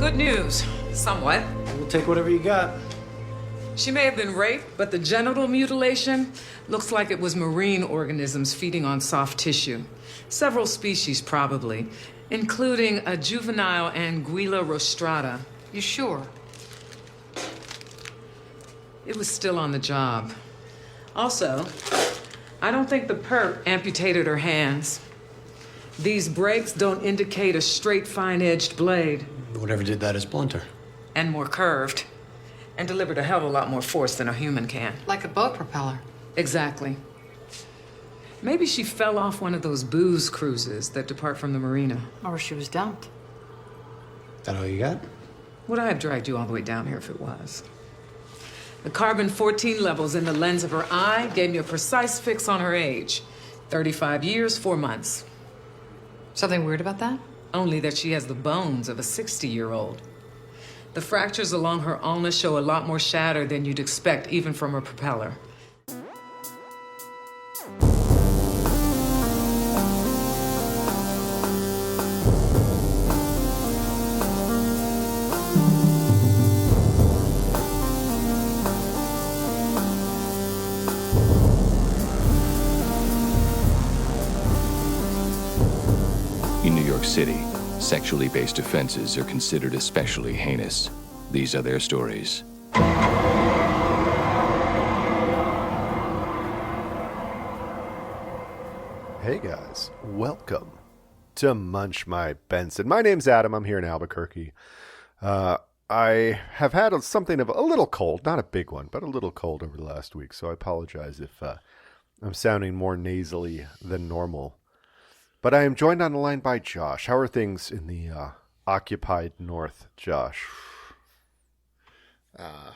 Good news, somewhat. We'll take whatever you got. She may have been raped, but the genital mutilation looks like it was marine organisms feeding on soft tissue. Several species, probably, including a juvenile Anguilla rostrata. You sure? It was still on the job. Also, I don't think the perp amputated her hands. These breaks don't indicate a straight, fine-edged blade. Whatever did that is blunter. And more curved. And delivered a hell of a lot more force than a human can. Like a boat propeller. Exactly. Maybe she fell off one of those booze cruises that depart from the marina. Or she was dumped. That all you got? Would I have dragged you all the way down here if it was? The carbon-14 levels in the lens of her eye gave me a precise fix on her age. 35 years, 4 months. Something weird about that? Only that she has the bones of a 60-year-old. The fractures along her ulna show a lot more shatter than you'd expect, even from a propeller. In New York City, sexually based offenses are considered especially heinous. These are their stories. Hey guys, welcome to Munch My Benson. My name's Adam. I'm here in Albuquerque. I have had something of a little cold, not a big one, but a little cold over the last week. So I apologize if I'm sounding more nasally than normal. But I am joined on the line by Josh. How are things in the occupied north, Josh? I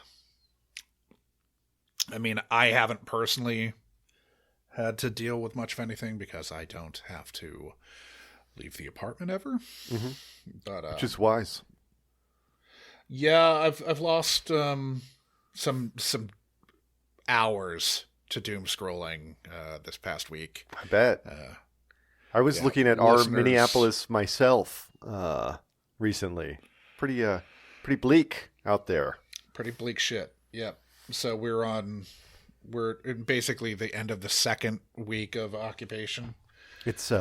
mean, I haven't personally had to deal with much of anything because I don't have to leave the apartment ever. Mm-hmm. But, which is wise. Yeah, I've lost some hours to doom scrolling this past week. I bet. I was looking at our Minneapolis myself recently. Pretty bleak out there. Pretty bleak shit. Yep. So we're in basically the end of the second week of occupation. It's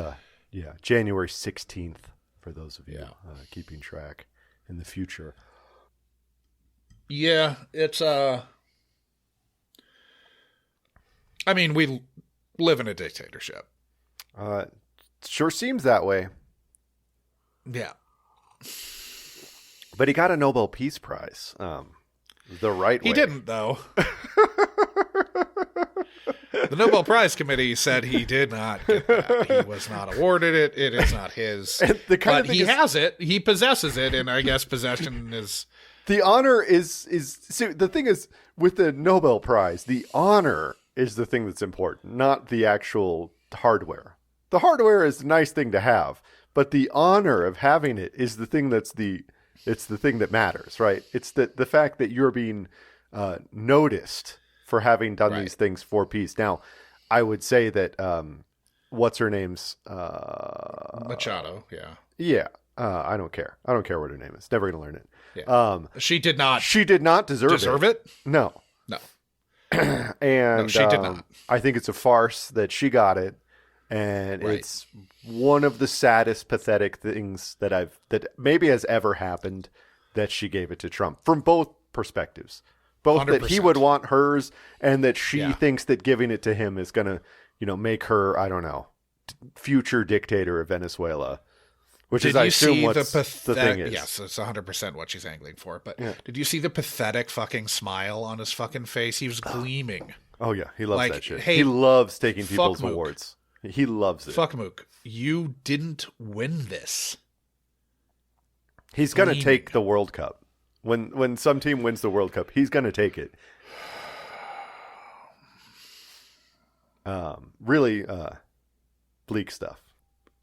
January 16th for those of you keeping track in the future. Yeah, it's I mean, we live in a dictatorship. Sure seems that way. Yeah. But he got a Nobel Peace Prize. The right way. He didn't, though. The Nobel Prize Committee said he did not get that. He was not awarded it. It is not his. But he has it. He possesses it, and I guess possession is... The honor is so the thing is, with the Nobel Prize, the honor is the thing that's important, not the actual hardware. The hardware is a nice thing to have, but the honor of having it is the thing it's the thing that matters, right? It's the fact that you're being noticed for having done these things for peace. Now, I would say that what's her name's Machado, yeah. Yeah. I don't care. I don't care what her name is. Never going to learn it. Yeah. She did not. She did not deserve it. No. And no, she did not. I think it's a farce that she got it. And it's one of the saddest, pathetic things that maybe has ever happened, that she gave it to Trump from both perspectives. Both 100%. That he would want hers, and that she thinks that giving it to him is going to, make her, I don't know, future dictator of Venezuela. Which is, I assume, what the thing is. Yes, it's 100% what she's angling for. But did you see the pathetic fucking smile on his fucking face? He was gleaming. Oh, yeah. He loves that shit. Hey, he loves taking people's awards. He loves it. Fuck Mook. You didn't win this. He's going to take the World Cup. When some team wins the World Cup, he's going to take it. Really bleak stuff.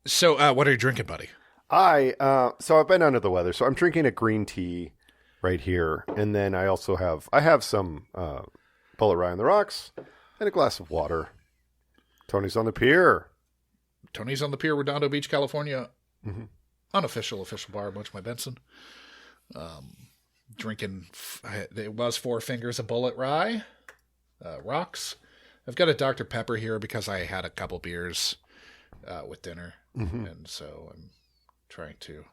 So what are you drinking, buddy? So I've been under the weather, so I'm drinking a green tea right here. And then I also have some Bullet Rye on the Rocks and a glass of water. Tony's on the Pier. Tony's on the Pier, Redondo Beach, California. Mm-hmm. Unofficial bar, Munchy My Benson. Drinking, it was 4 Fingers of Bullet Rye, rocks. I've got a Dr. Pepper here because I had a couple beers with dinner, and so I'm trying to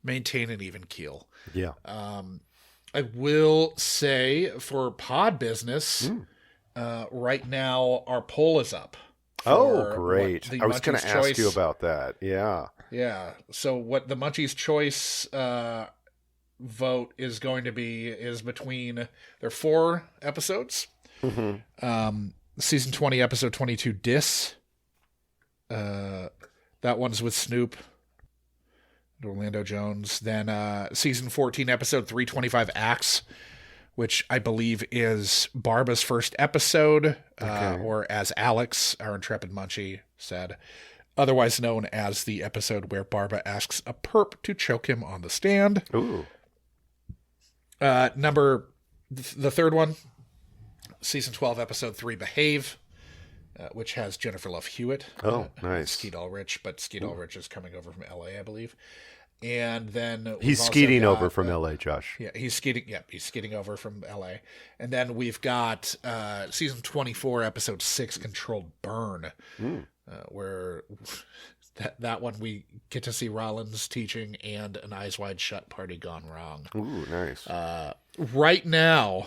maintain an even keel. Yeah. I will say for pod business, right now our poll is up. Oh, great. I was going Munchie's to ask Choice. you about that. Yeah. Yeah. So what the Munchie's Choice vote is going to be is between, there are 4 episodes. Season 20, episode 22, Dis. That one's with Snoop and Orlando Jones. Then season 14, episode 325, Axe, which I believe is Barba's first episode, or as Alex, our intrepid Munchy, said, otherwise known as the episode where Barba asks a perp to choke him on the stand. Ooh. The third one, season 12, episode 3, Behave, which has Jennifer Love Hewitt. Oh, nice. Skeet Ulrich, but Skeet Ulrich is coming over from LA, I believe. And then He's skeeting over from LA, Josh. Yeah, he's skeeting over from LA. And then we've got season 24, episode 6, Controlled Burn, where that one we get to see Rollins teaching and an Eyes Wide Shut party gone wrong. Ooh, nice. Right now,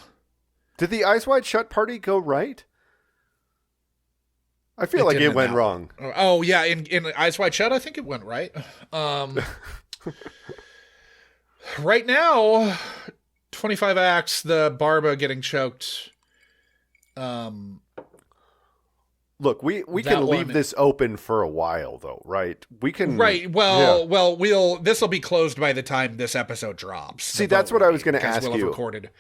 did the Eyes Wide Shut party go right? I feel like it went wrong. Oh yeah, in Eyes Wide Shut, I think it went right. Right now, 25 acts, the Barba getting choked. Look, we can leave this open for a while, though, right? We can, right? Well, this will be closed by the time this episode drops. See, that's what I was going to ask we'll have you. Recorded.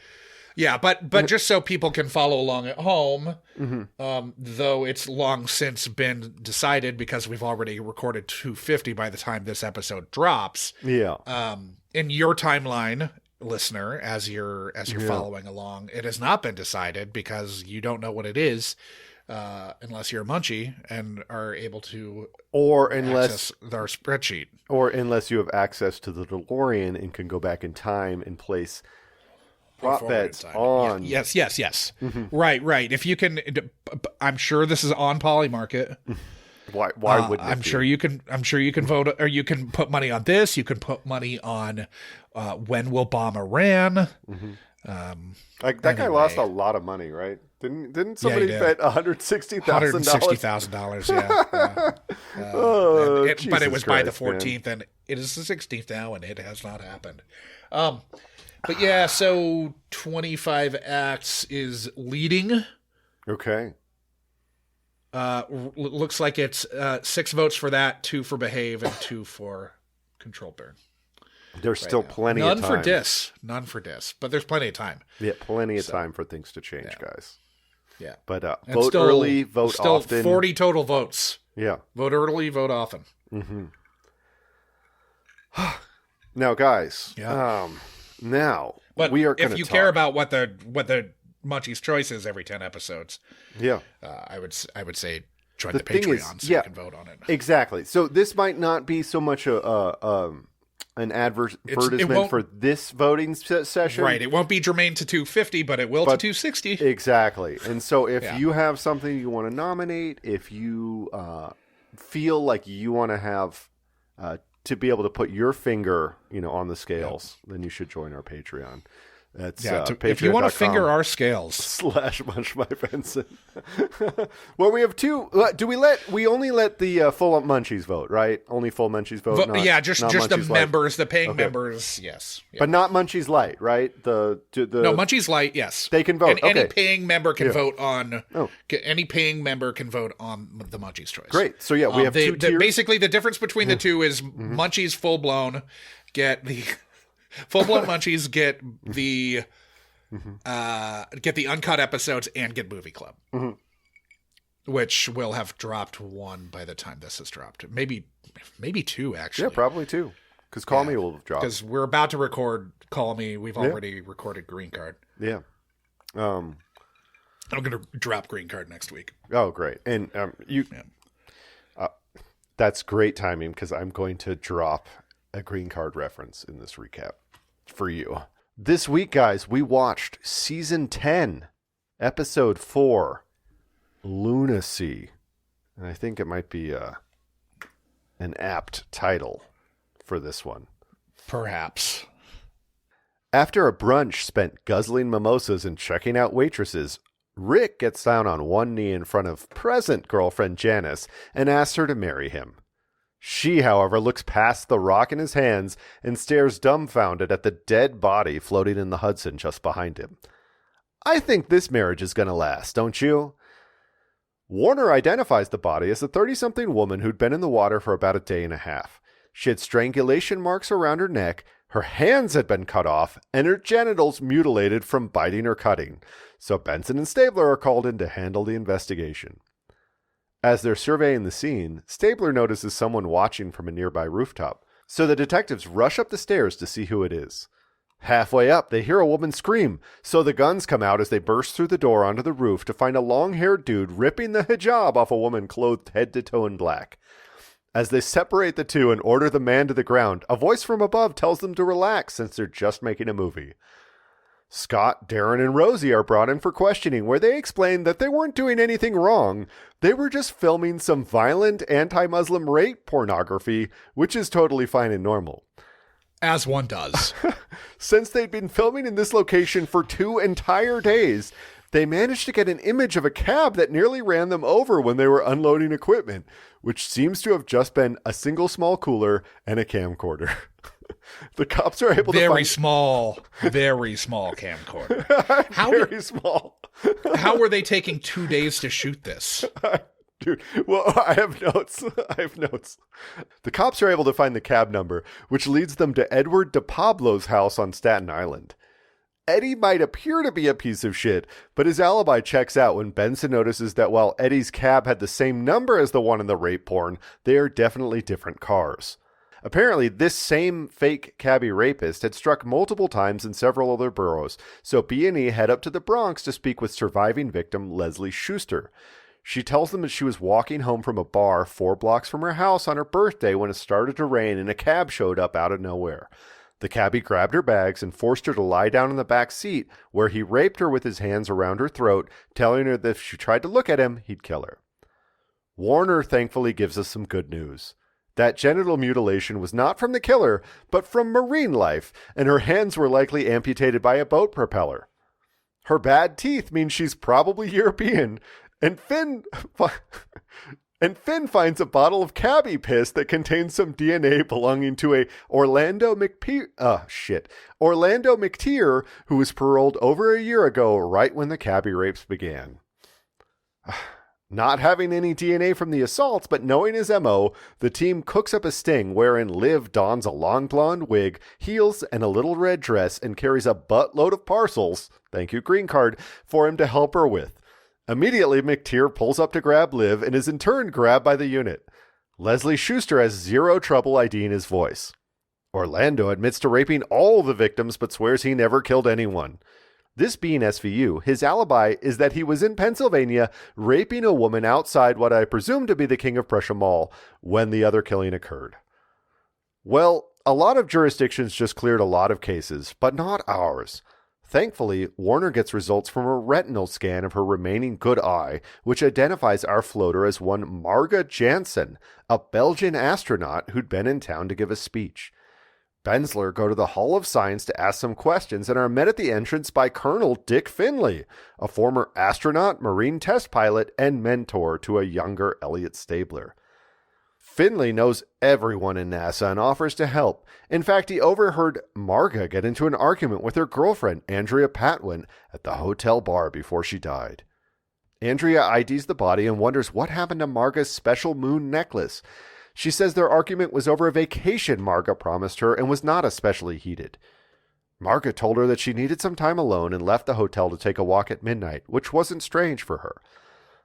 Yeah, but just so people can follow along at home, though it's long since been decided because we've already recorded 250 by the time this episode drops. Yeah. In your timeline, listener, as you're following along, it has not been decided because you don't know what it is, unless you're a Munchy and are able to, access our spreadsheet, or unless you have access to the DeLorean and can go back in time and place prop bets on. Yes. Right. If you can, I'm sure this is on Polymarket. Why wouldn't it I'm sure you can vote, or you can put money on this. You can put money on when will bomb Iran. That guy lost a lot of money, right? Didn't somebody bet $160,000? $160,000, yeah. But it was by the 14th, and it is the 16th now, and it has not happened. But yeah, so 25 acts is leading. Okay. Looks like it's 6 votes for that, 2 for Behave, and 2 for Control Burn. There's still plenty of time. None for Dis, but there's plenty of time. Yeah, plenty of time for things to change, guys. Yeah. But vote early, vote often. Still 40 total votes. Yeah. Vote early, vote often. Now, guys, now but we are going to if you care about what the Munchie's Choice is every 10 episodes, I would say join the Patreon so you can vote on it. Exactly. So this might not be so much an advertisement for this voting session. Right. It won't be germane to 250, but it will to 260. Exactly. And so if you have something you want to nominate, if you feel like you want to have to be able to put your finger, on the scales, then you should join our Patreon. That's if you want to finger our scales /Munch My Benson. Well, we have 2. We only let the full Munchies vote, right? Only full Munchies vote. Just the members, the paying members. Yes, but not Munchies Light, right? No, Munchies Light. Yes, they can vote. And any paying member can vote on. Any paying member can vote on the Munchies Choice. Great. So we have 2 tiers. Basically, the difference between the two is Munchies full blown get the. Full-blown Munchies get the uncut episodes and get Movie Club, which will have dropped 1 by the time this has dropped. Maybe 2, actually. Yeah, probably 2, because Call Me will have dropped. Because we're about to record Call Me. We've already recorded Green Card. Yeah. I'm going to drop Green Card next week. Oh, great. And that's great timing, because I'm going to drop a Green Card reference in this recap. for you. This week, guys, we watched Season 10, Episode 4, Lunacy. And I think it might be an apt title for this one. Perhaps. After a brunch spent guzzling mimosas and checking out waitresses, Rick gets down on one knee in front of present girlfriend Janice and asks her to marry him. She, however, looks past the rock in his hands and stares dumbfounded at the dead body floating in the Hudson just behind him. I think this marriage is going to last, don't you? Warner identifies the body as a 30-something woman who'd been in the water for about a day and a half. She had strangulation marks around her neck, her hands had been cut off, and her genitals mutilated from biting or cutting. So Benson and Stabler are called in to handle the investigation. As they're surveying the scene, Stabler notices someone watching from a nearby rooftop, so the detectives rush up the stairs to see who it is. Halfway up, they hear a woman scream, so the guns come out as they burst through the door onto the roof to find a long-haired dude ripping the hijab off a woman clothed head to toe in black. As they separate the two and order the man to the ground, a voice from above tells them to relax since they're just making a movie. Scott, Darren, and Rosie are brought in for questioning, where they explain that they weren't doing anything wrong. They were just filming some violent anti-Muslim rape pornography, which is totally fine and normal. As one does. Since they'd been filming in this location for 2 entire days, they managed to get an image of a cab that nearly ran them over when they were unloading equipment, which seems to have just been a single small cooler and a camcorder. The cops are able to very small camcorder. Very small. How were they taking 2 days to shoot this? Dude, well, I have notes. The cops are able to find the cab number, which leads them to Edward DePablo's house on Staten Island. Eddie might appear to be a piece of shit, but his alibi checks out when Benson notices that while Eddie's cab had the same number as the one in the rape porn, they are definitely different cars. Apparently, this same fake cabbie rapist had struck multiple times in several other boroughs, so B&E head up to the Bronx to speak with surviving victim Leslie Schuster. She tells them that she was walking home from a bar 4 blocks from her house on her birthday when it started to rain and a cab showed up out of nowhere. The cabbie grabbed her bags and forced her to lie down in the back seat, where he raped her with his hands around her throat, telling her that if she tried to look at him, he'd kill her. Warner thankfully gives us some good news. That genital mutilation was not from the killer, but from marine life, and her hands were likely amputated by a boat propeller. Her bad teeth mean she's probably European, and Finn finds a bottle of cabbie piss that contains some DNA belonging to a Orlando McTeer, who was paroled over a year ago, right when the cabbie rapes began. Not having any DNA from the assaults, but knowing his MO, the team cooks up a sting wherein Liv dons a long blonde wig, heels, and a little red dress and carries a buttload of parcels, thank you green card, for him to help her with. Immediately, McTeer pulls up to grab Liv and is in turn grabbed by the unit. Leslie Schuster has zero trouble IDing his voice. Orlando admits to raping all the victims but swears he never killed anyone. This being SVU, his alibi is that he was in Pennsylvania raping a woman outside what I presume to be the King of Prussia Mall when the other killing occurred. Well, a lot of jurisdictions just cleared a lot of cases, but not ours. Thankfully, Warner gets results from a retinal scan of her remaining good eye, which identifies our floater as one Marga Jansen, a Belgian astronaut who'd been in town to give a speech. Bensler go to the Hall of Science to ask some questions and are met at the entrance by Colonel Dick Finley, a former astronaut, marine test pilot, and mentor to a younger Elliot Stabler. Finley knows everyone in NASA and offers to help. In fact, he overheard Marga get into an argument with her girlfriend, Andrea Patwin, at the hotel bar before she died. Andrea IDs the body and wonders what happened to Marga's special moon necklace. She says their argument was over a vacation Marga promised her and was not especially heated. Marga told her that she needed some time alone and left the hotel to take a walk at midnight, which wasn't strange for her.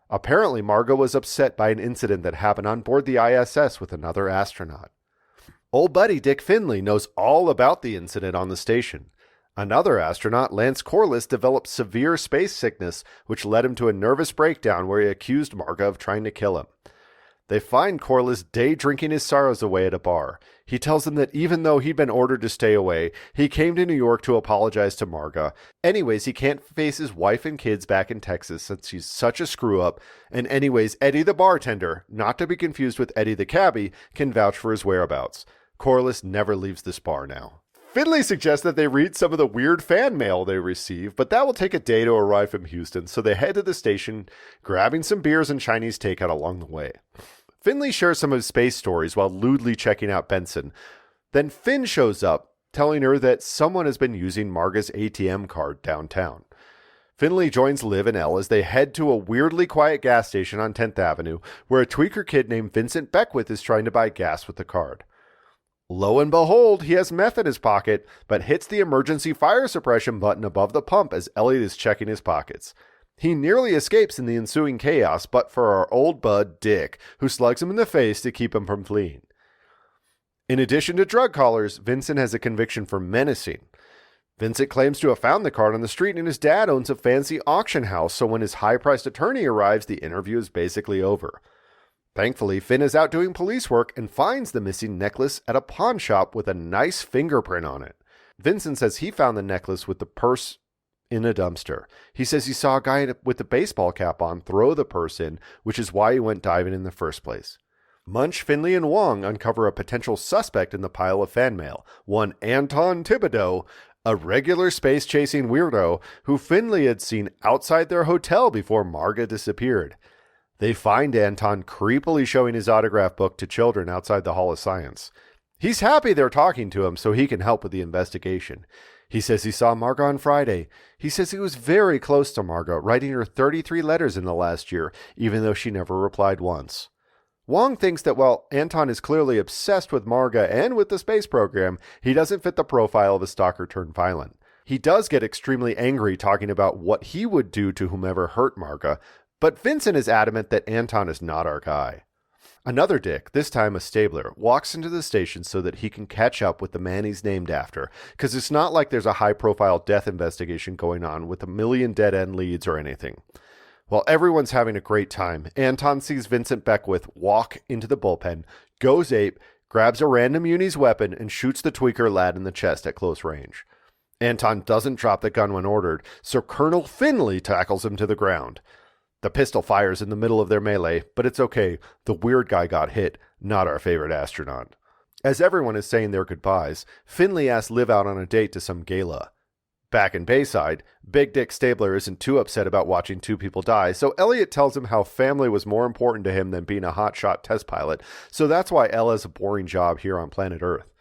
Apparently, Marga was upset by an incident that happened on board the ISS with another astronaut. Old buddy Dick Finley knows all about the incident on the station. Another astronaut, Lance Corliss, developed severe space sickness, which led him to a nervous breakdown where he accused Marga of trying to kill him. They find Corliss day drinking his sorrows away at a bar. He tells them that even though he'd been ordered to stay away, he came to New York to apologize to Marga. Anyways, he can't face his wife and kids back in Texas since she's such a screw-up. And anyways, Eddie the bartender, not to be confused with Eddie the cabbie, can vouch for his whereabouts. Corliss never leaves this bar now. Finley suggests that they read some of the weird fan mail they receive, but that will take a day to arrive from Houston, so they head to the station, grabbing some beers and Chinese takeout along the way. Finley shares some of his space stories while lewdly checking out Benson. Then Finn shows up, telling her that someone has been using Marga's ATM card downtown. Finley joins Liv and Elle as they head to a weirdly quiet gas station on 10th Avenue, where a tweaker kid named Vincent Beckwith is trying to buy gas with the card. Lo and behold, he has meth in his pocket, but hits the emergency fire suppression button above the pump as Elliot is checking his pockets. He nearly escapes in the ensuing chaos, but for our old bud, Dick, who slugs him in the face to keep him from fleeing. In addition to drug callers, Vincent has a conviction for menacing. Vincent claims to have found the card on the street, and his dad owns a fancy auction house, so when his high-priced attorney arrives, the interview is basically over. Thankfully, Finn is out doing police work and finds the missing necklace at a pawn shop with a nice fingerprint on it. Vincent says he found the necklace with the purse in a dumpster. He says he saw a guy with a baseball cap on throw the purse in, which is why he went diving in the first place. Munch, Finley, and Wong uncover a potential suspect in the pile of fan mail, one Anton Thibodeau, a regular space-chasing weirdo who Finley had seen outside their hotel before Marga disappeared. They find Anton creepily showing his autograph book to children outside the Hall of Science. He's happy they're talking to him so he can help with the investigation. He says he saw Marga on Friday. He says he was very close to Marga, writing her 33 letters in the last year, even though she never replied once. Wong thinks that while Anton is clearly obsessed with Marga and with the space program, he doesn't fit the profile of a stalker turned violent. He does get extremely angry talking about what he would do to whomever hurt Marga, but Vincent is adamant that Anton is not our guy. Another dick, this time a Stabler, walks into the station so that he can catch up with the man he's named after, because it's not like there's a high-profile death investigation going on with a million dead-end leads or anything. While everyone's having a great time, Anton sees Vincent Beckwith walk into the bullpen, goes ape, grabs a random Uni's weapon, and shoots the tweaker lad in the chest at close range. Anton doesn't drop the gun when ordered, so Colonel Finley tackles him to the ground. The pistol fires in the middle of their melee, but it's okay. The weird guy got hit, not our favorite astronaut. As everyone is saying their goodbyes, Finley asks Liv out on a date to some gala. Back in Bayside, Big Dick Stabler isn't too upset about watching two people die, so Elliot tells him how family was more important to him than being a hotshot test pilot, so that's why Ella has a boring job here on planet Earth.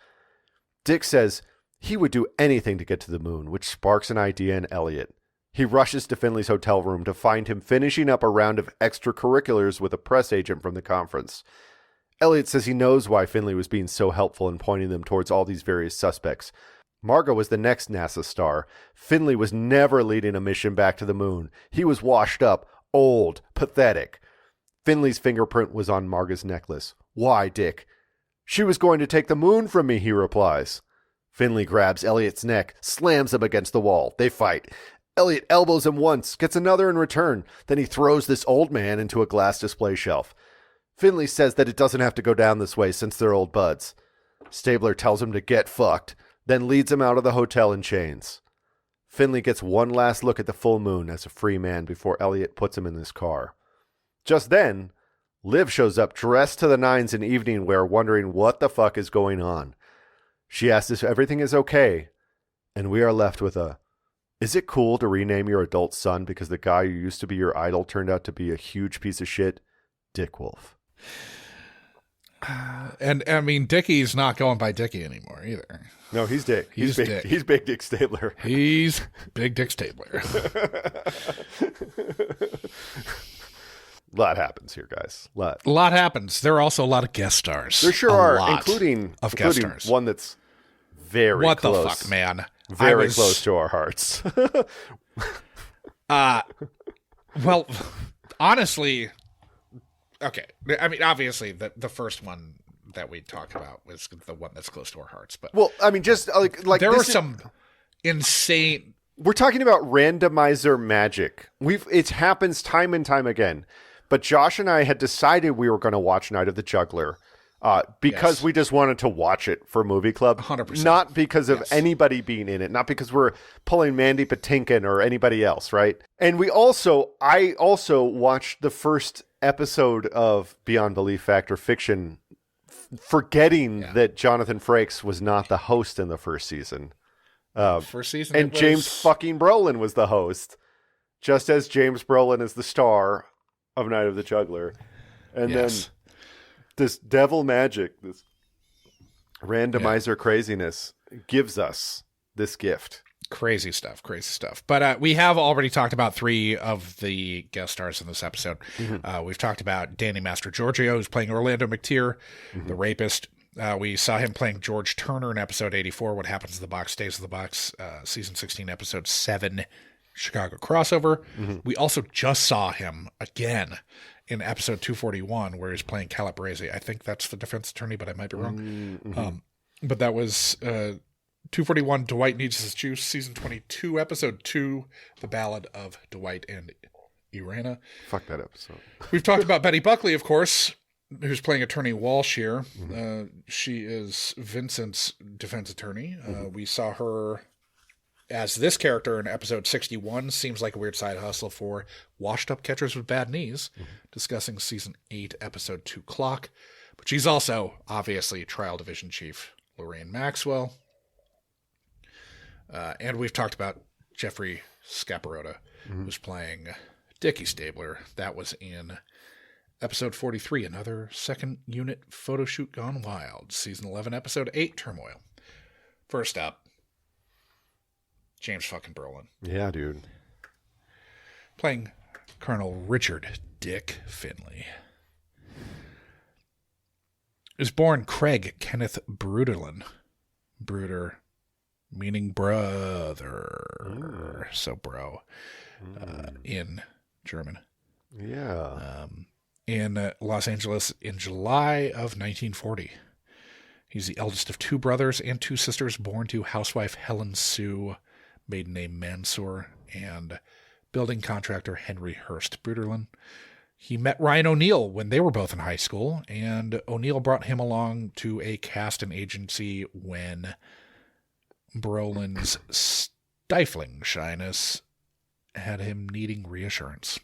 Dick says he would do anything to get to the moon, which sparks an idea in Elliot. He rushes to Finley's hotel room to find him finishing up a round of extracurriculars with a press agent from the conference. Elliot says he knows why Finley was being so helpful in pointing them towards all these various suspects. Marga was the next NASA star. Finley was never leading a mission back to the moon. He was washed up, old, pathetic. Finley's fingerprint was on Marga's necklace. Why, Dick? She was going to take the moon from me, he replies. Finley grabs Elliot's neck, slams him against the wall. They fight. Elliot elbows him once, gets another in return. Then he throws this old man into a glass display shelf. Finley says that it doesn't have to go down this way since they're old buds. Stabler tells him to get fucked, then leads him out of the hotel in chains. Finley gets one last look at the full moon as a free man before Elliot puts him in his car. Just then, Liv shows up dressed to the nines in evening wear, wondering what the fuck is going on. She asks if everything is okay, and we are left with a, is it cool to rename your adult son because the guy who used to be your idol turned out to be a huge piece of shit? Dick Wolf. And I mean, Dickie's not going by Dickie anymore either. No, he's Dick. He's big, Dick. He's Big Dick Stabler. He's Big Dick Stabler. A lot happens here, guys. A lot happens. There are also a lot of guest stars. There sure are, including guest stars. One that's very what close. The fuck, man? Very close to our hearts. Well, honestly, okay. I mean, obviously, the first one that we talked about was the one that's close to our hearts. But well, I mean, just like there are some insane. We're talking about randomizer magic. It happens time and time again. But Josh and I had decided we were going to watch Night of the Juggler because Yes. we just wanted to watch it for Movie Club. 100%. Not because of Yes. anybody being in it, not because we're pulling Mandy Patinkin or anybody else, right? And I also watched the first episode of Beyond Belief Factor Fiction, forgetting that Jonathan Frakes was not the host in the first season. First season, And it was- James fucking Brolin was the host, just as James Brolin is the star of Night of the Juggler. And Yes. then this devil magic, this randomizer craziness gives us this gift. Crazy stuff. But we have already talked about 3 of the guest stars in this episode. We've talked about Danny Master Giorgio, who's playing Orlando McTeer, the rapist. We saw him playing George Turner in episode 84, What Happens in the Box Stays in the Box, season 16, episode 7, Chicago crossover. We also just saw him again in episode 241, where he's playing Calabrese. I think that's the defense attorney, but I might be wrong. But that was 241, Dwight Needs His Juice, season 22, episode 2, The Ballad of Dwight and Irena. Fuck that episode. We've talked about Betty Buckley, of course, who's playing attorney Walsh here. She is Vincent's defense attorney. We saw her as this character in episode 61, Seems Like a Weird Side Hustle for Washed Up Catchers with Bad Knees, discussing season 8, episode 2 Clock. But she's also, obviously, Trial Division Chief Lorraine Maxwell. And we've talked about Jeffrey Scaparota, who's playing Dickie Stabler. That was in episode 43, another second unit photo shoot gone wild. Season 11, episode 8, Turmoil. First up, James fucking Brolin. Yeah, dude. Playing Colonel Richard Dick Finley. Is born Craig Kenneth Bruderlin. Bruder meaning brother. So bro. In German. Yeah. In Los Angeles in July of 1940. He's the eldest of 2 brothers and 2 sisters born to housewife Helen Sue, maiden name Mansour, and building contractor Henry Hurst Bruderlin. He met Ryan O'Neal when they were both in high school, and O'Neal brought him along to a casting agency when Brolin's stifling shyness had him needing reassurance.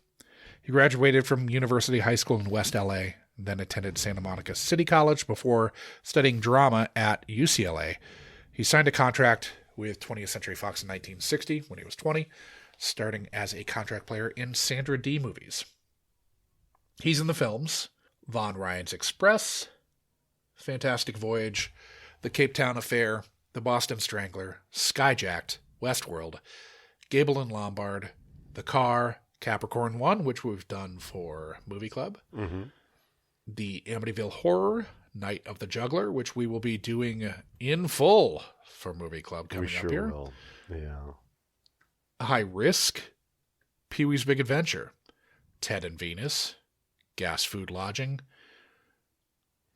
He graduated from University High School in West LA, then attended Santa Monica City College before studying drama at UCLA. He signed a contract with 20th Century Fox in 1960 when he was 20, starting as a contract player in Sandra Dee movies. He's in the films Von Ryan's Express, Fantastic Voyage, The Cape Town Affair, The Boston Strangler, Skyjacked, Westworld, Gable and Lombard, The Car, Capricorn 1, which we've done for Movie Club, the Amityville Horror, Night of the Juggler, which we will be doing in full for Movie Club coming we up sure here. will. Yeah. High Risk, Pee-wee's Big Adventure, Ted and Venus, Gas Food Lodging,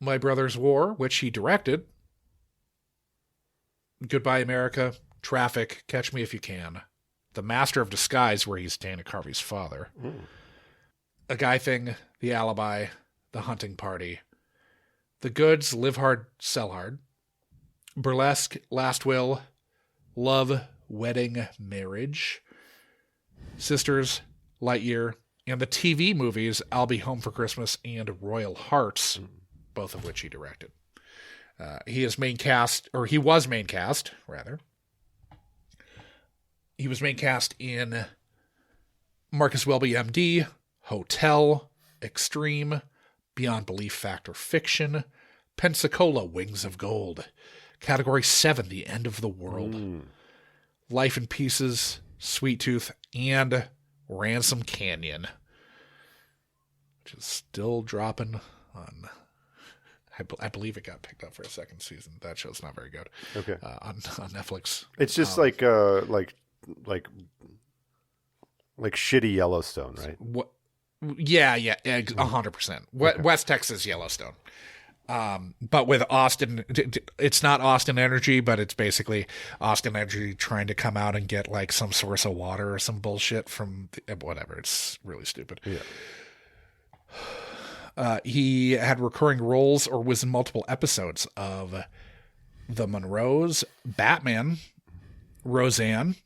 My Brother's War, which he directed, Goodbye America, Traffic, Catch Me If You Can, The Master of Disguise, where he's Dana Carvey's father, A Guy Thing, The Alibi, The Hunting Party, The Goods, Live Hard, Sell Hard, Burlesque, Last Will, Love, Wedding, Marriage, Sisters, Lightyear, and the TV movies I'll Be Home for Christmas and Royal Hearts, both of which he directed. He was main cast in Marcus Welby, MD, Hotel, Extreme, Beyond Belief Factor Fiction, Pensacola, Wings of Gold, Category 7, The End of the World, Life in Pieces, Sweet Tooth, and Ransom Canyon, which is still dropping on... I believe it got picked up for a second season. That show's not very good. Okay. On Netflix. It's just like shitty Yellowstone, right? What? Yeah, 100%. West Texas Yellowstone. But with Austin, it's not Austin Energy, but it's basically Austin Energy trying to come out and get like some source of water or some bullshit from whatever. It's really stupid. Yeah. He had recurring roles or was in multiple episodes of The Monroes, Batman, Roseanne,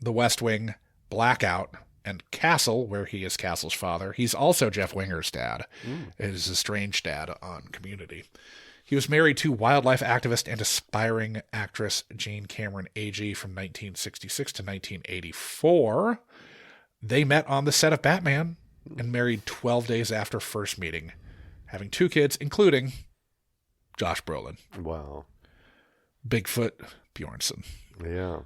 The West Wing, Blackout, and Castle, where he is Castle's father. He's also Jeff Winger's dad, his estranged dad on Community. He was married to wildlife activist and aspiring actress Jane Cameron Agee from 1966 to 1984. They met on the set of Batman and married 12 days after first meeting, having 2 kids, including Josh Brolin. Wow. Bigfoot Bjornsson. Yeah.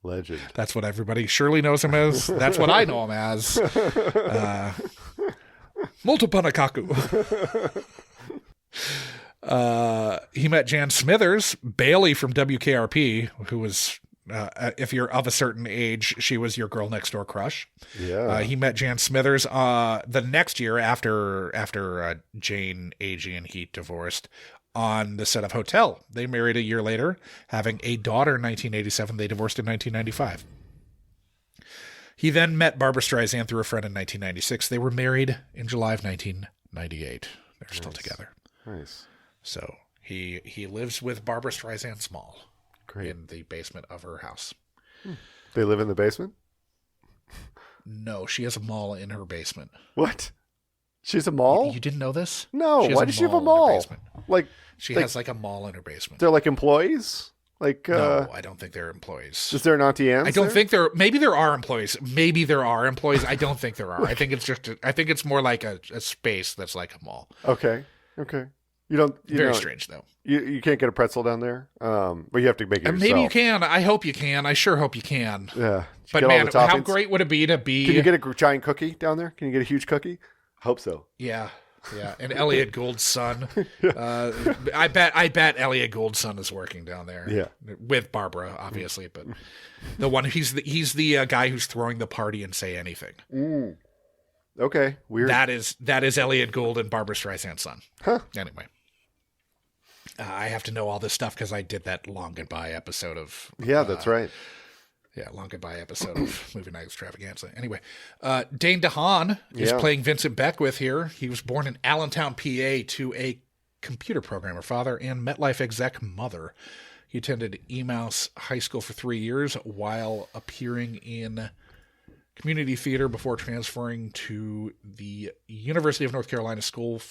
Legend. That's what everybody surely knows him as. That's what I know him as. Multipunakaku. He met Jan Smithers, Bailey from WKRP, who was, if you're of a certain age, she was your girl next door crush. Yeah. He met Jan Smithers the next year after Jane, Agee, and he divorced on the set of Hotel. They married a year later, having a daughter in 1987. They divorced in 1995. He then met Barbara Streisand through a friend in 1996. They were married in July of 1998. They're still together. Nice. So he lives with Barbara Streisand Small. Great. In the basement of her house. They live in the basement? No, she has a mall in her basement. What? She's a mall? You didn't know this? No. Why does she have a in her mall? basement. Like She like, has like a mall in her basement. they're like employees? Like No, I don't think they're employees. is there an Auntie Anne's I don't there? think there. Maybe there are employees. Maybe there are employees. I don't think there are. I think it's just. I think it's more like a space that's like a mall. Okay. You don't. Very strange though. You can't get a pretzel down there. But you have to make it yourself. Maybe you can. I hope you can. I sure hope you can. Yeah. Did you But get all man, the how toppings? great would it be to be? Can you get a giant cookie down there? Can you get a huge cookie? Hope so. Yeah. And Elliot Gould's son. I bet Elliot Gould's son is working down there. Yeah. With Barbara, obviously, but the one he's the guy who's throwing the party and Say Anything. Okay. Weird. That is Elliot Gould and Barbara Streisand's son. Huh. Anyway. I have to know all this stuff because I did that Long Goodbye episode of... Yeah, that's right. Yeah, Long Goodbye episode of Movie Night Extravaganza. Anyway, Dane DeHaan is playing Vincent Beckwith here. He was born in Allentown, PA, to a computer programmer father and MetLife exec mother. He attended Emmaus High School for 3 years while appearing in community theater before transferring to the University of North Carolina School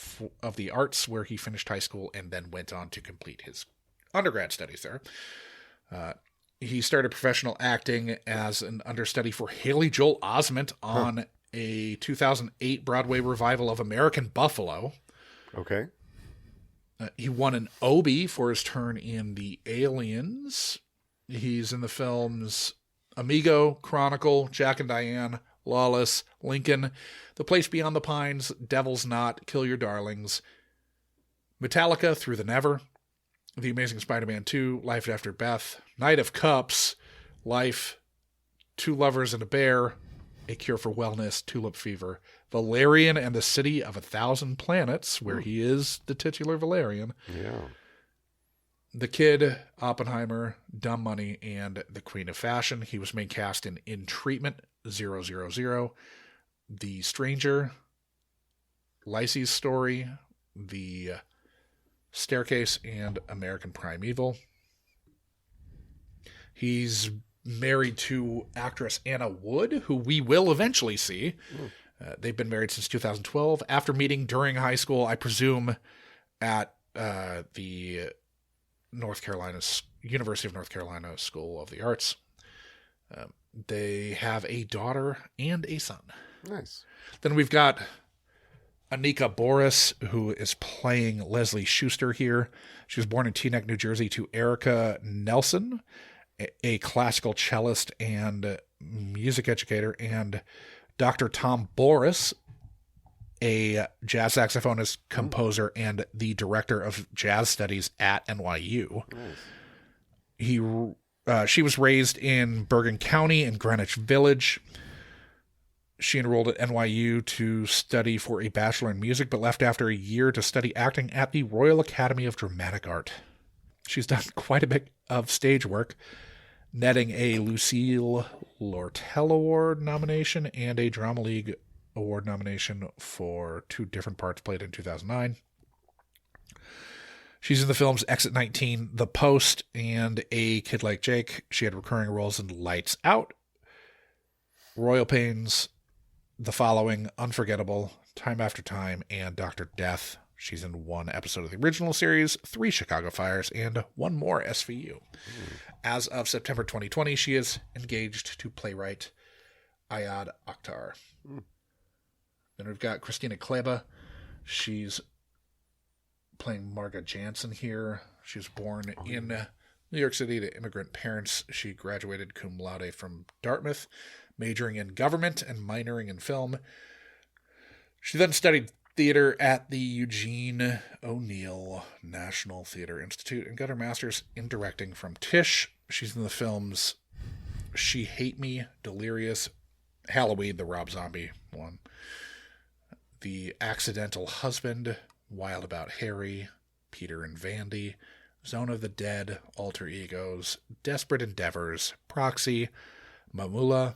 of the Arts, where he finished high school and then went on to complete his undergrad studies there. He started professional acting as an understudy for Haley Joel Osment on a 2008 Broadway revival of American Buffalo. Okay. He won an Obie for his turn in The Aliens. He's in the films Amigo, Chronicle, Jack and Diane, Lawless, Lincoln, The Place Beyond the Pines, Devil's Knot, Kill Your Darlings, Metallica, Through the Never, The Amazing Spider-Man 2, Life After Beth, Knight of Cups, Life, Two Lovers and a Bear, A Cure for Wellness, Tulip Fever, Valerian and the City of 1,000 Planets, where he is the titular Valerian. Yeah. The Kid, Oppenheimer, Dumb Money, and The Queen of Fashion. He was main cast in Treatment 000, The Stranger, Lycie's Story, The Staircase, and American Primeval. He's married to actress Anna Wood, who we will eventually see. They've been married since 2012. After meeting during high school, I presume at the University of North Carolina School of the Arts. They have a daughter and a son. Nice. Then we've got Anika Boris, who is playing Leslie Schuster here. She was born in Teaneck, New Jersey, to Erica Nelson, a classical cellist and music educator, and Dr. Tom Boris, a jazz saxophonist, composer, and the director of jazz studies at NYU. Nice. She was raised in Bergen County in Greenwich Village. She enrolled at NYU to study for a bachelor in music, but left after a year to study acting at the Royal Academy of Dramatic Art. She's done quite a bit of stage work, netting a Lucille Lortel Award nomination and a Drama League Award nomination for 2 different parts played in 2009. She's in the films Exit 19, The Post, and A Kid Like Jake. She had recurring roles in Lights Out, Royal Pains, The Following, Unforgettable, Time After Time, and Dr. Death. She's in 1 episode of the original series, 3 Chicago Fires, and 1 more SVU. As of September 2020, she is engaged to playwright Ayad Akhtar. Then we've got Christina Kleba. She's playing Marga Jansen here. She was born in New York City to immigrant parents. She graduated cum laude from Dartmouth, majoring in government and minoring in film. She then studied theater at the Eugene O'Neill National Theater Institute and got her master's in directing from Tisch. She's in the films She Hate Me, Delirious, Halloween, the Rob Zombie one, The Accidental Husband, Wild About Harry, Peter and Vandy, Zone of the Dead, Alter Egos, Desperate Endeavors, Proxy, Mamula,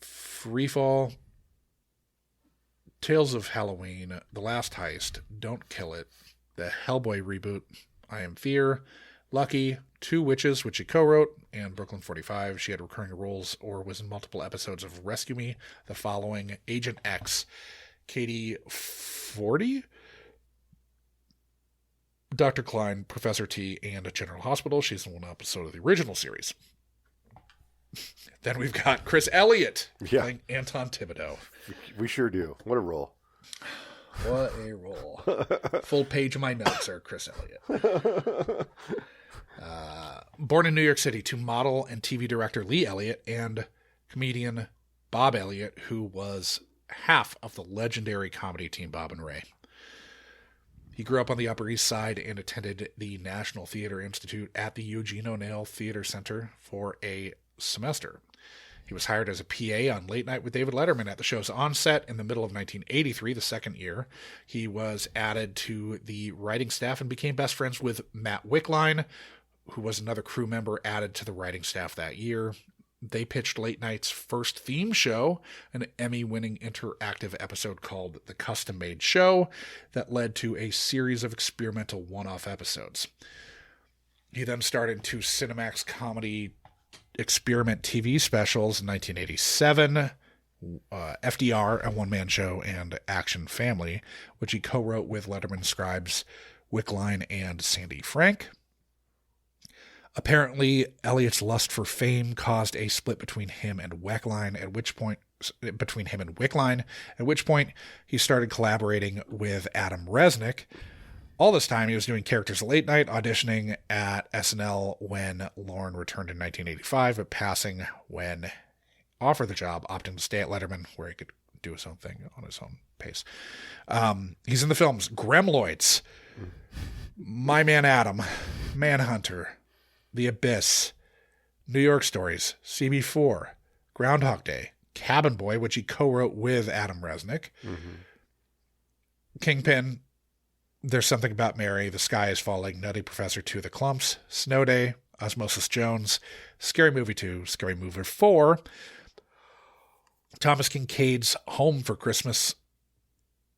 Freefall, Tales of Halloween, The Last Heist, Don't Kill It, the Hellboy reboot, I Am Fear, Lucky, 2 Witches, which she co-wrote, and Brooklyn 45. She had recurring roles or was in multiple episodes of Rescue Me, The Following, Agent X, Katie 40, Dr. Klein, Professor T, and General Hospital. She's in 1 episode of the original series. Then we've got Chris Elliot playing Anton Thibodeau. We sure do. What a role. What a role. Full page of my notes are Chris Elliot. Born in New York City to model and TV director Lee Elliott and comedian Bob Elliott, who was half of the legendary comedy team Bob and Ray. He grew up on the Upper East Side and attended the National Theater Institute at the Eugene O'Neill Theater Center for a semester. He was hired as a PA on Late Night with David Letterman at the show's onset in the middle of 1983, the second year. He was added to the writing staff and became best friends with Matt Wickline, who was another crew member added to the writing staff that year. They pitched Late Night's first theme show, an Emmy-winning interactive episode called The Custom Made Show, that led to a series of experimental one-off episodes. He then starred in 2 Cinemax comedy experiment TV specials in 1987, FDR, a one-man show, and Action Family, which he co-wrote with Letterman scribes Wickline and Sandy Frank. Apparently, Elliot's lust for fame caused a split between him and Wickline, at which point he started collaborating with Adam Resnick. All this time, he was doing characters late night, auditioning at SNL when Lauren returned in 1985, but passing when offered the job, opting to stay at Letterman, where he could do his own thing on his own pace. He's in the films Gremloids, My Man Adam, Manhunter, The Abyss, New York Stories, CB4, Groundhog Day, Cabin Boy, which he co-wrote with Adam Resnick, Kingpin, There's Something About Mary, The Sky is Falling, Nutty Professor 2, The Clumps, Snow Day, Osmosis Jones, Scary Movie 2, Scary Movie 4, Thomas Kincaid's Home for Christmas,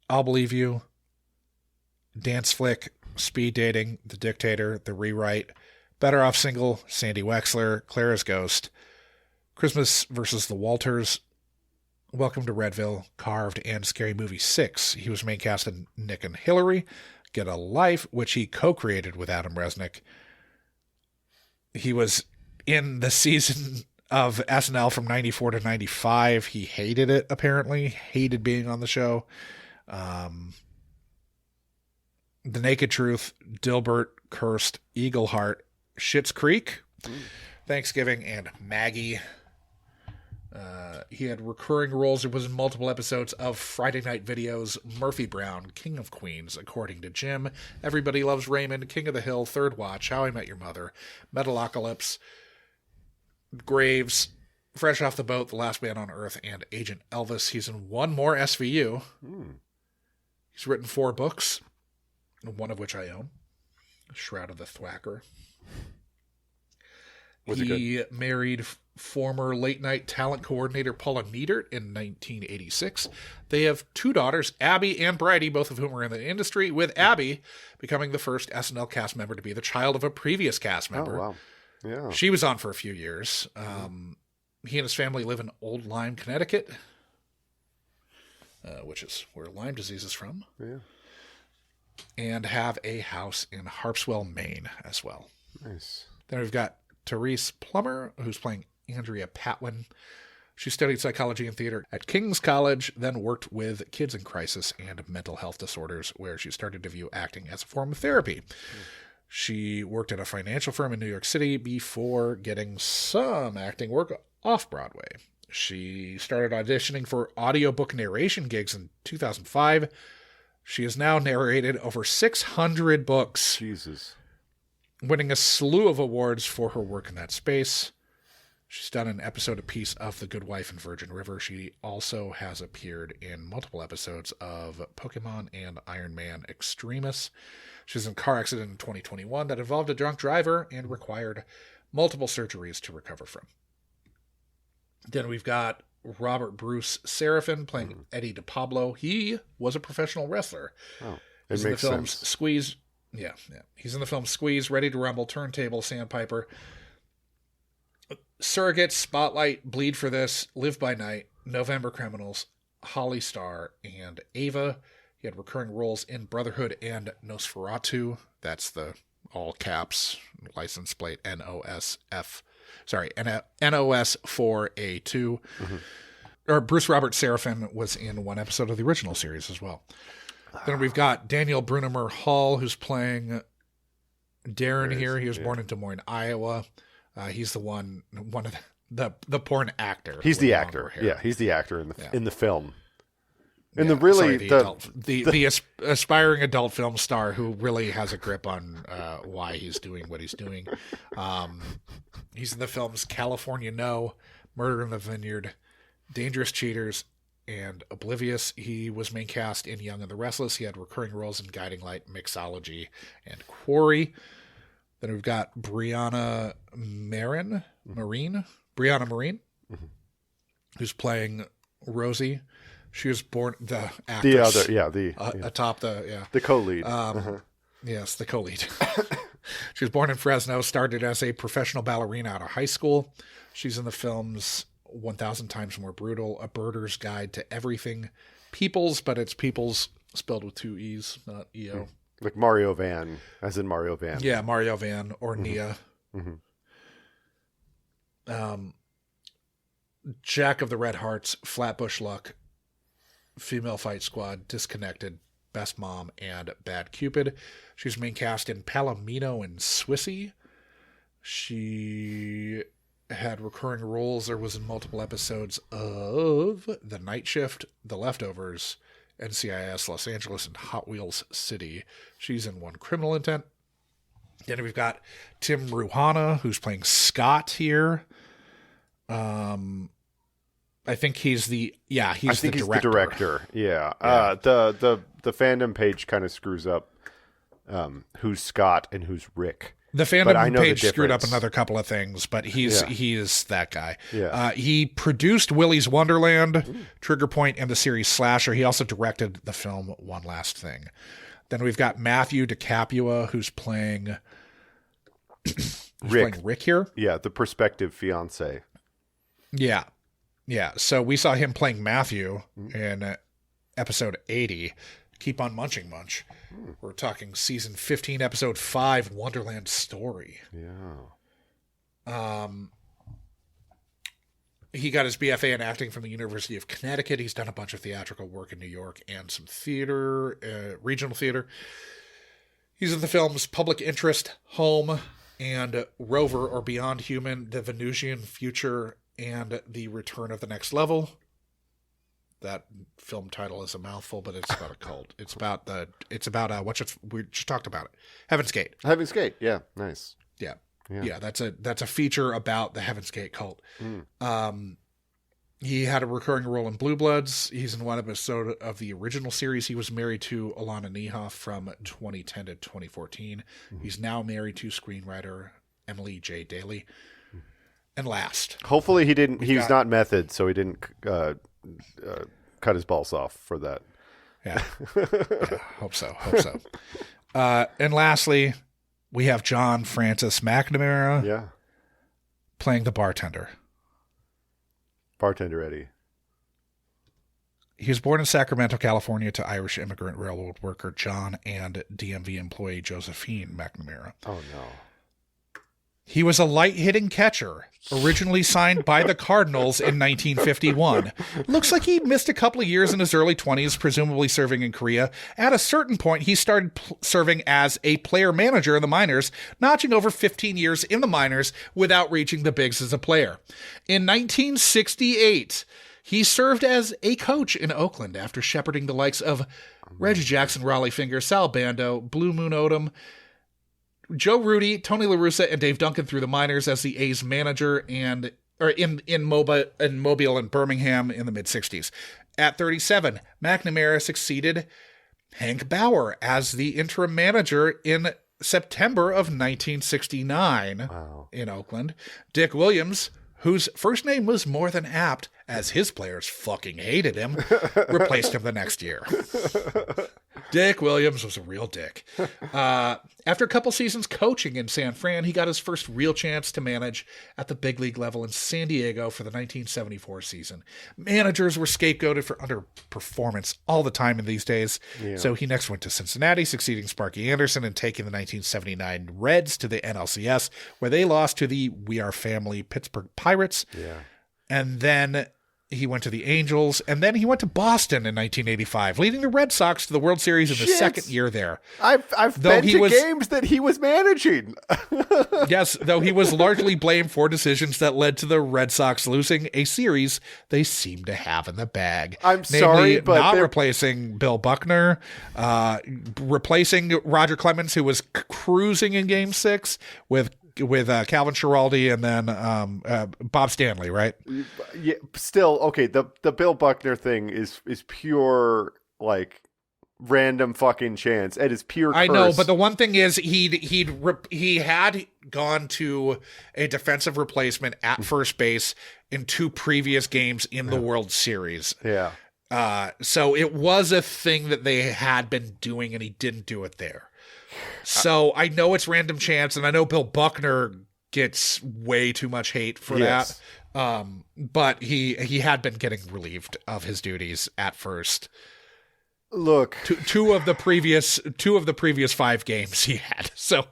I'll Believe You, Dance Flick, Speed Dating, The Dictator, The Rewrite, Better Off Single, Sandy Wexler, Clara's Ghost, Christmas versus the Walters, Welcome to Redville, Carved, and Scary Movie 6. He was main cast in Nick and Hillary, Get a Life, which he co-created with Adam Resnick. He was in the season of SNL from 94 to 95. He hated it, apparently. Hated being on the show. The Naked Truth, Dilbert, Cursed, Eagleheart, Schitt's Creek, Thanksgiving, and Maggie. He had recurring roles. It was in multiple episodes of Friday Night Videos, Murphy Brown, King of Queens, According to Jim, Everybody Loves Raymond, King of the Hill, Third Watch, How I Met Your Mother, Metalocalypse, Graves, Fresh Off the Boat, The Last Man on Earth, and Agent Elvis. He's in 1 more SVU. He's written 4 books, one of which I own, Shroud of the Thwacker. He married former late-night talent coordinator Paula Neidert in 1986. They have 2 daughters, Abby and Bridie, both of whom are in the industry, with Abby becoming the first SNL cast member to be the child of a previous cast member. Oh, wow. Yeah. She was on for a few years. He and his family live in Old Lyme, Connecticut, which is where Lyme disease is from. Yeah. And have a house in Harpswell, Maine as well. Nice. Then we've got Therese Plummer, who's playing Andrea Patwin. She studied psychology and theater at King's College, then worked with kids in crisis and mental health disorders, where she started to view acting as a form of therapy. She worked at a financial firm in New York City before getting some acting work off-Broadway. She started auditioning for audiobook narration gigs in 2005. She has now narrated over 600 books. Jesus. Winning a slew of awards for her work in that space. She's done an episode apiece of The Good Wife and Virgin River. She also has appeared in multiple episodes of Pokemon and Iron Man Extremis. She was in a car accident in 2021 that involved a drunk driver and required multiple surgeries to recover from. Then we've got Robert Bruce Serafin playing Eddie DiPablo. He was a professional wrestler. Oh, He's it in the makes films sense. Squeeze. Yeah. He's in the film Squeeze, Ready to Rumble, Turntable, Sandpiper, Surrogate, Spotlight, Bleed for This, Live by Night, November Criminals, Holly Star, and Ava. He had recurring roles in Brotherhood and Nosferatu. That's the all caps license plate NOS4A2. Or Bruce Robert Serafin was in one episode of the original series as well. Then we've got Daniel Brunemer Hall, who's playing Darren here. He was born in Des Moines, Iowa. He's one of the porn actor. He's the with actor. longer hair. Yeah, he's the actor in the film. And Yeah, the really the aspiring adult film star who really has a grip on why he's doing what he's doing. He's in the films California No, Murder in the Vineyard, Dangerous Cheaters, and Oblivious. He was main cast in Young and the Restless. He had recurring roles in Guiding Light, Mixology, and Quarry. Then we've got Brianna Marine, who's playing Rosie. She was born the actress. Atop the co-lead. Yes, the co-lead. She was born in Fresno. Started as a professional ballerina out of high school. She's in the films 1,000 Times More Brutal, A Birder's Guide to Everything, Peoples, but it's Peoples spelled with 2 E's, not E-O. Like Mario Van, as in Mario Van. Yeah, Mario Van or Nia. Jack of the Red Hearts, Flatbush Luck, Female Fight Squad, Disconnected, Best Mom, and Bad Cupid. She's main cast in Palomino and Swissy. She had recurring roles. There was in multiple episodes of The Night Shift, The Leftovers, NCIS Los Angeles, and Hot Wheels City. She's in One Criminal Intent. Then we've got Tim Ruhana, who's playing Scott here. I think he's the director. Yeah. The fandom page kind of screws up who's Scott and who's Rick. The fandom page screwed up another couple of things, but he's that guy. Yeah. He produced Willy's Wonderland, Trigger Point, and the series Slasher. He also directed the film One Last Thing. Then we've got Matthew DeCapua, who's playing Rick here. Yeah, the prospective fiance. Yeah. Yeah. So we saw him playing Matthew in episode 80. Keep on Munching Munch. We're talking season 15, episode 5, Wonderland Story. Yeah. He got his BFA in acting from the University of Connecticut. He's done a bunch of theatrical work in New York and some theater, regional theater. He's in the films Public Interest, Home, and Rover or Beyond Human, The Venusian Future, and The Return of the Next Level. That film title is a mouthful, but it's about a cult. We just talked about it. Heaven's Gate. Heaven's Gate. Yeah. Nice. Yeah. That's a feature about the Heaven's Gate cult. He had a recurring role in Blue Bloods. He's in one episode of the original series. He was married to Alana Niehoff from 2010 to 2014. He's now married to screenwriter Emily J. Daly. and last. Hopefully he didn't. He's not method, so he didn't cut his balls off for that. Yeah. Hope so. And lastly, we have John Francis McNamara. Yeah. Playing the bartender. Bartender Eddie. He was born in Sacramento, California, to Irish immigrant railroad worker John and DMV employee Josephine McNamara. Oh, no. He was a light-hitting catcher, originally signed by the Cardinals in 1951. Looks like he missed a couple of years in his early 20s, presumably serving in Korea. At a certain point, he started serving as a player-manager in the minors, notching over 15 years in the minors without reaching the bigs as a player. In 1968, he served as a coach in Oakland after shepherding the likes of Reggie Jackson, Raleigh Finger, Sal Bando, Blue Moon Odom, Joe Rudy, Tony La Russa, and Dave Duncan through the minors as the A's manager in Mobile and Birmingham in the mid-'60s. At 37, McNamara succeeded Hank Bauer as the interim manager in September of 1969 in Oakland. Dick Williams, whose first name was more than apt, as his players fucking hated him, replaced him the next year. Dick Williams was a real dick. After a couple seasons coaching in San Fran, he got his first real chance to manage at the big league level in San Diego for the 1974 season. Managers were scapegoated for underperformance all the time in these days, so he next went to Cincinnati, succeeding Sparky Anderson and taking the 1979 Reds to the NLCS, where they lost to the We Are Family Pittsburgh Pirates. Yeah. And then he went to the Angels, and then he went to Boston in 1985, leading the Red Sox to the World Series in the second year there. I've been to games that he was managing. Yes, though he was largely blamed for decisions that led to the Red Sox losing a series they seem to have in the bag. I'm sorry, but not replacing Bill Buckner, replacing Roger Clemens, who was cruising in Game 6 with Calvin Schiraldi and then Bob Stanley, right? Yeah, still okay. The Bill Buckner thing is pure like random fucking chance. It is pure. I know, but the one thing is he had gone to a defensive replacement at first base in 2 previous games in the World Series. Yeah. So it was a thing that they had been doing, and he didn't do it there. So I know it's random chance, and I know Bill Buckner gets way too much hate for that. But he had been getting relieved of his duties at first. Look, two of the previous 5 games he had. So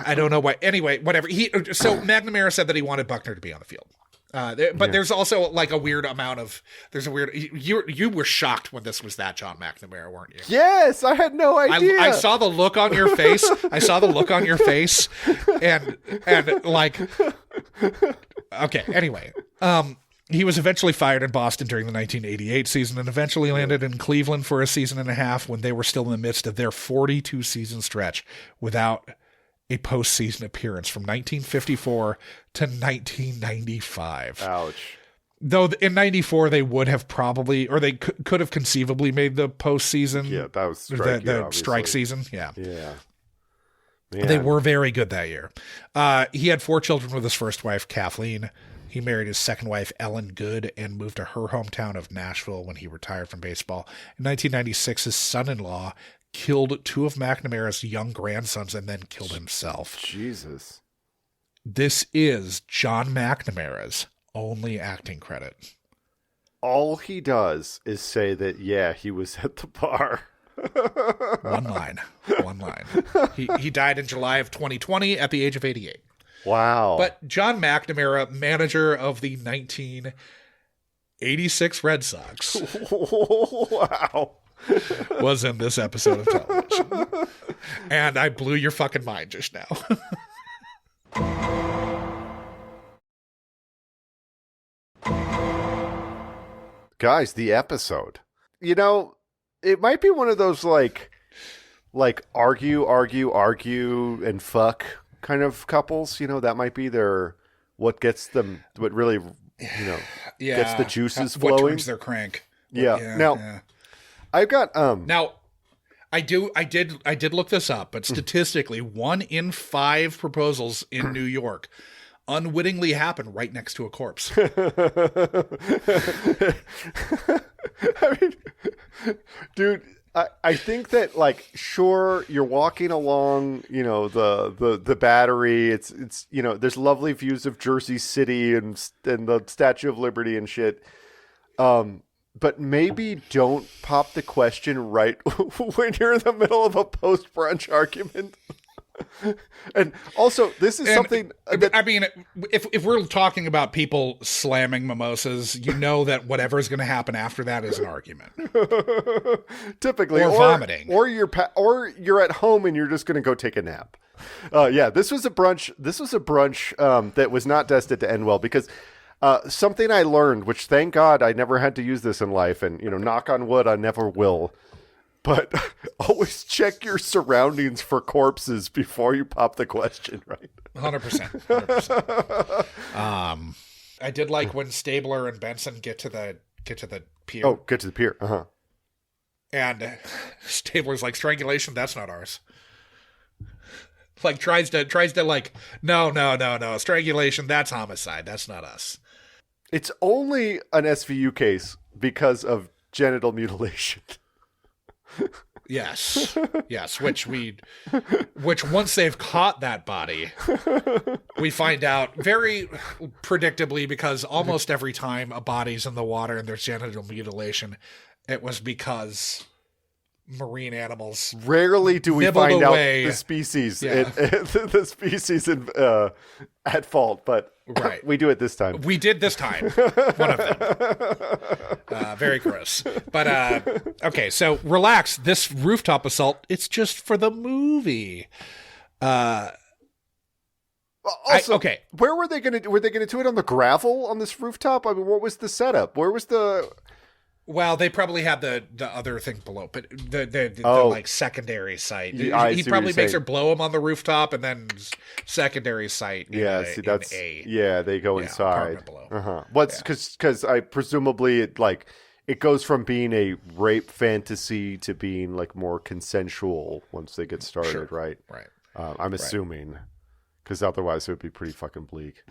I don't know why. Anyway, whatever. So McNamara said that he wanted Buckner to be on the field. There's also like a weird amount of you were shocked when this was that John McNamara, weren't you? Yes, I had no idea. I saw the look on your face. And like, okay. Anyway, he was eventually fired in Boston during the 1988 season and eventually landed in Cleveland for a season and a half when they were still in the midst of their 42 season stretch without a postseason appearance from 1954 to 1995. Ouch. Though in 94 they would have probably, or they could have conceivably made the postseason. Yeah, that was the strike season. Yeah. Yeah. Man. They were very good that year. He had 4 children with his first wife, Kathleen. He married his second wife, Ellen Good, and moved to her hometown of Nashville when he retired from baseball. In 1996, his son-in-law killed 2 of McNamara's young grandsons and then killed himself. Jesus. This is John McNamara's only acting credit. All he does is say that, yeah, he was at the bar. One line. He died in July of 2020 at the age of 88. Wow. But John McNamara, manager of the 1986 Red Sox. Wow. Was in this episode of television. And I blew your fucking mind just now. Guys, the episode. You know, it might be one of those like argue and fuck kind of couples. You know, that might be what really, gets the juices flowing. What turns their crank. Yeah. Now, I've got Now, I did look this up, but statistically, 1 in 5 proposals in New York unwittingly happen right next to a corpse. I mean, dude, I think that, like, sure, you're walking along, you know, the Battery. It's you know, there's lovely views of Jersey City and the Statue of Liberty and shit. But maybe don't pop the question right when you're in the middle of a post-brunch argument. And also, this is something that, I mean, if we're talking about people slamming mimosas, you know that whatever is going to happen after that is an argument. typically, or vomiting, or you're at home and you're just going to go take a nap. Yeah, this was a brunch. That was not destined to end well, because something I learned, which thank God I never had to use this in life, and, you know, knock on wood, I never will. But always check your surroundings for corpses before you pop the question, right? 100%. I did like when Stabler and Benson get to the pier. Oh, get to the pier. Uh-huh. And Stabler's like, strangulation, that's not ours. Like tries to like, no. Strangulation, that's homicide. That's not us. It's only an SVU case because of genital mutilation. Yes. Which once they've caught that body, we find out very predictably, because almost every time a body's in the water and there's genital mutilation, it was because marine animals. Rarely do we find away. out the species, Yeah. the species at fault, but right. We do it this time. We did this time. One of them. Very gross. But, okay, so relax. This rooftop assault, it's just for the movie. Also, okay. Where were they going to do it on the gravel on this rooftop? I mean, what was the setup? Where was the... Well, they probably had the other thing below, but the like secondary site. He probably makes her blow him on the rooftop, and then secondary site. Yeah, they go inside. Below. What's because I presumably it goes from being a rape fantasy to being like more consensual once they get started, Sure. right? Right. I'm assuming, because otherwise it would be pretty fucking bleak.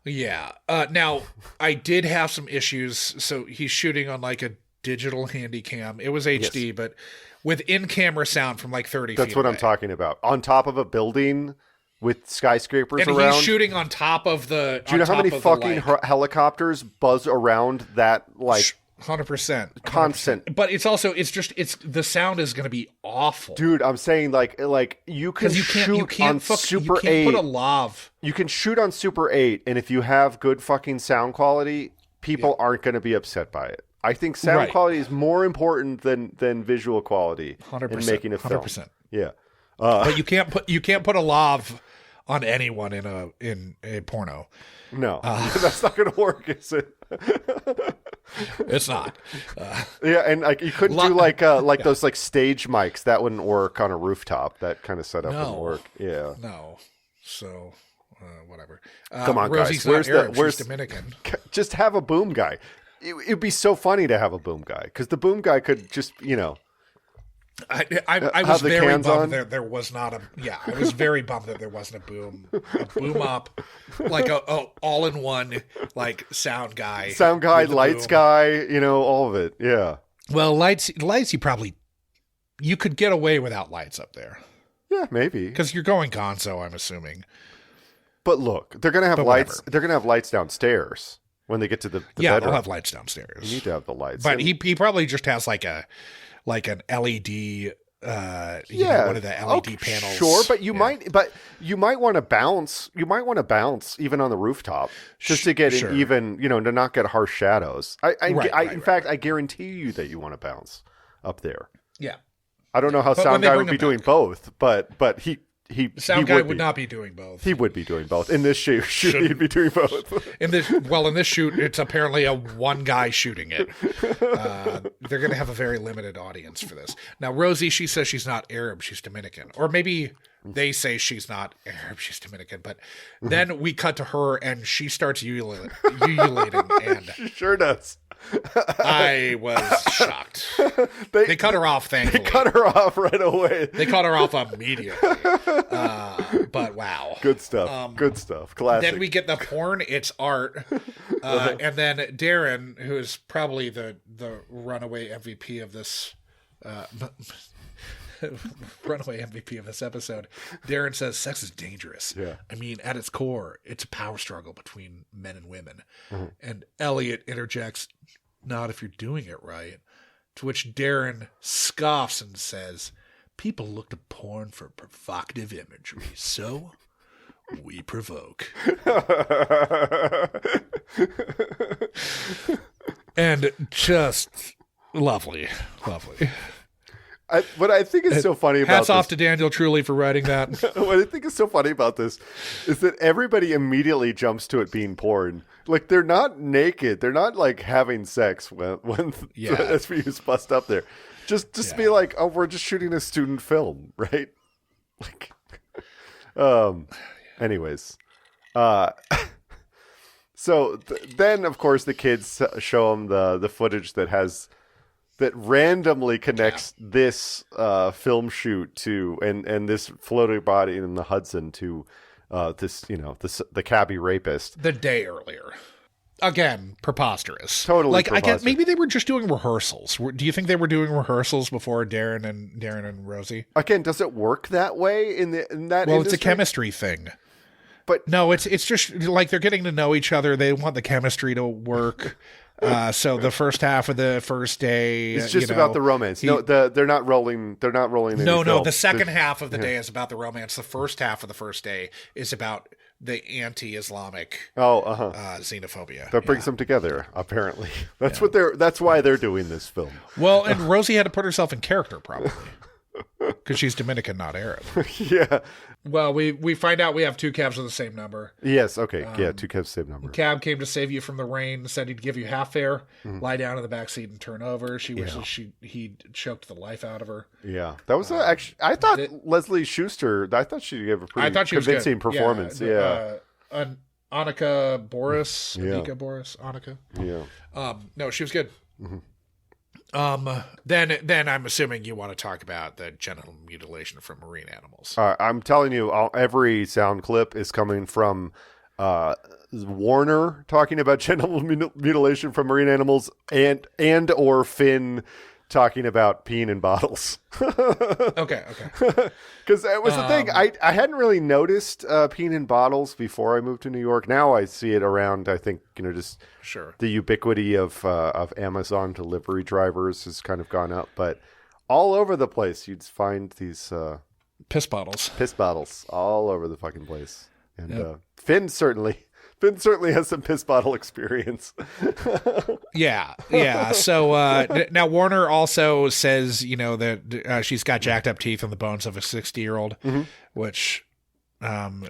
Yeah. Now, I did have some issues. So he's shooting on like a digital handy cam. It was HD, but with in-camera sound from like 30 feet That's what away. I'm talking about. On top of a building with skyscrapers and around. He's shooting on top of the... Do you know how many fucking helicopters buzz around that, like... 100%. Constant. But it's the sound is going to be awful. Dude, I'm saying like you can shoot on Super 8. You can't put a lav. You can shoot on Super 8, and if you have good fucking sound quality, people aren't going to be upset by it. I think sound quality is more important than visual quality 100%, in making a film. 100%. Yeah. But you can't put a lav on anyone in a porno. No. That's not going to work, is it? It's not. Yeah, and like you couldn't do those like stage mics. That wouldn't work on a rooftop. That kind of setup wouldn't work. Yeah. No. So whatever. Come on, Rosie's guys. not Arab, she's Dominican. Just have a boom guy. It'd be so funny to have a boom guy, because the boom guy could just, you know. I was very bummed there was not a I was very bummed that there wasn't a boom up, like a all in one like sound guy, lights guy, you know, all of it. Yeah. Well, lights you could get away without lights up there. Yeah, maybe, because you're going gonzo, I'm assuming. But look, they're gonna have lights. They're gonna have lights downstairs when they get to the bedroom. They'll have lights downstairs. You need to have the lights, but he probably just has like an LED, one of the LED panels. Sure, but you might want to bounce. You might want to bounce even on the rooftop just to get an even, you know, to not get harsh shadows. In fact, I guarantee you that you want to bounce up there. Yeah. I don't know how sound guy would be doing both, but he sound guy would not be doing both. He would be doing both. In this shoot he'd be doing both. In this shoot, it's apparently a one guy shooting it. They're going to have a very limited audience for this. Now, Rosie, she says she's not Arab, she's Dominican. Or maybe they say she's not Arab, she's Dominican. But then we cut to her, and she starts ululating. And she sure does. I was shocked. They cut her off, thankfully. They cut her off right away. They cut her off immediately. But wow. Good stuff. Good stuff. Classic. Then we get the porn. It's art. And then Darren, who is probably the runaway MVP of this episode, Darren says sex is dangerous. Yeah. I mean, at its core, it's a power struggle between men and women. And Elliot interjects, not if you're doing it right. To which Darren scoffs and says, people look to porn for provocative imagery, so we provoke. And just lovely. What I think is so funny about hats off to Daniel Truly for writing that. What I think is so funny about this is that everybody immediately jumps to it being porn. Like, they're not naked. They're not like having sex when SVU's bust up there. Just be like, oh, we're just shooting a student film, right? Like, anyways, so then of course the kids show them the footage that randomly connects this film shoot to and this floating body in the Hudson to the cabbie rapist The day earlier. Again, preposterous. Totally I guess preposterous. maybe they were just doing rehearsals. Do you think they were doing rehearsals before Darren and Rosie? Again, does it work that way in that Well, industry? it's a chemistry thing. But No, it's just like they're getting to know each other. They want the chemistry to work. So the first half of the first day, it's just about the romance. They're not rolling. They're not rolling. No. film. The second half of the day is about the romance. The first half of the first day is about the anti-Islamic xenophobia. That brings them together. Apparently, That's why they're doing this film. Well, and Rosie had to put herself in character probably because she's Dominican, not Arab. Yeah. Well, we find out we have two cabs with the same number. Yes. Okay. Yeah. Two cabs, same number. Cab came to save you from the rain. Said he'd give you half fare. Lie down in the back seat and turn over. She wishes he choked the life out of her. Yeah, that was actually. I thought Leslie Schuster. I thought she gave a pretty convincing performance. Yeah. Annika Boris. Annika Boris. Annika. Yeah. No, she was good. Then I'm assuming you want to talk about the genital mutilation from marine animals. I'm telling you, every sound clip is coming from Warner talking about genital mutilation from marine animals and or Finn talking about peeing in bottles. Okay. Because that was the thing. I hadn't really noticed peeing in bottles before I moved to New York. Now I see it around. I think just the ubiquity of Amazon delivery drivers has kind of gone up. But all over the place, you'd find these piss bottles all over the fucking place. And Finn certainly has some piss bottle experience. Yeah. So now Warner also says, that she's got jacked up teeth on the bones of a 60-year-old, which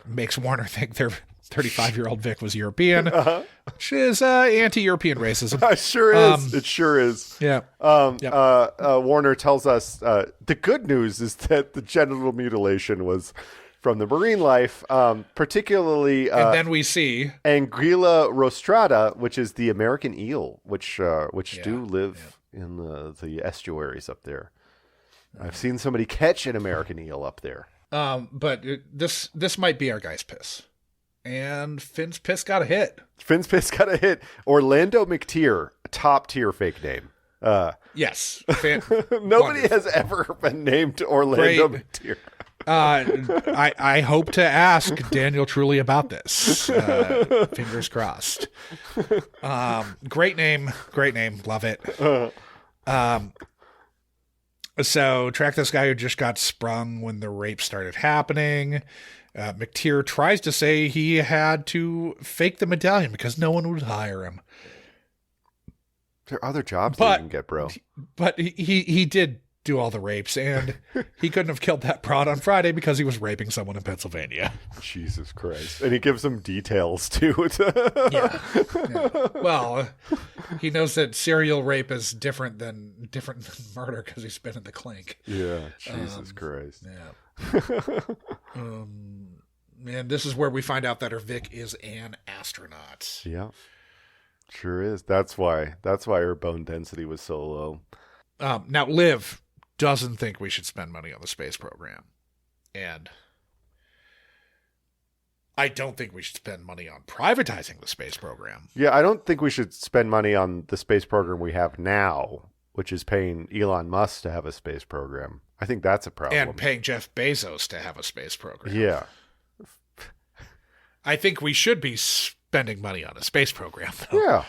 makes Warner think their 35-year-old Vic was European, which is anti-European racism. It sure is. It sure is. Yeah. Warner tells us the good news is that the genital mutilation was from the marine life, particularly... and then we see... Anguilla rostrata, which is the American eel, which do live in the estuaries up there. I've seen somebody catch an American eel up there. But this might be our guy's piss. And Finn's piss got a hit. Orlando McTeer, top tier fake name. Yes. Nobody has ever been named Orlando McTeer. I hope to ask Daniel Truly about this. Fingers crossed. Great name. Love it. So track this guy who just got sprung when the rape started happening. McTeer tries to say he had to fake the medallion because no one would hire him. There are other jobs that you can get, bro. But he did do all the rapes, and he couldn't have killed that broad on Friday because he was raping someone in Pennsylvania. Jesus Christ. And he gives them details, too. Yeah. Well, he knows that serial rape is different than murder because he's been in the clink. Yeah, Jesus Christ. Yeah. And this is where we find out that her Vic is an astronaut. Yeah. Sure is. That's why her bone density was so low. Now, Liv doesn't think we should spend money on the space program. And I don't think we should spend money on privatizing the space program. Yeah, I don't think we should spend money on the space program we have now, which is paying Elon Musk to have a space program. I think that's a problem. And paying Jeff Bezos to have a space program. Yeah. I think we should be spending money on a space program, though. Yeah.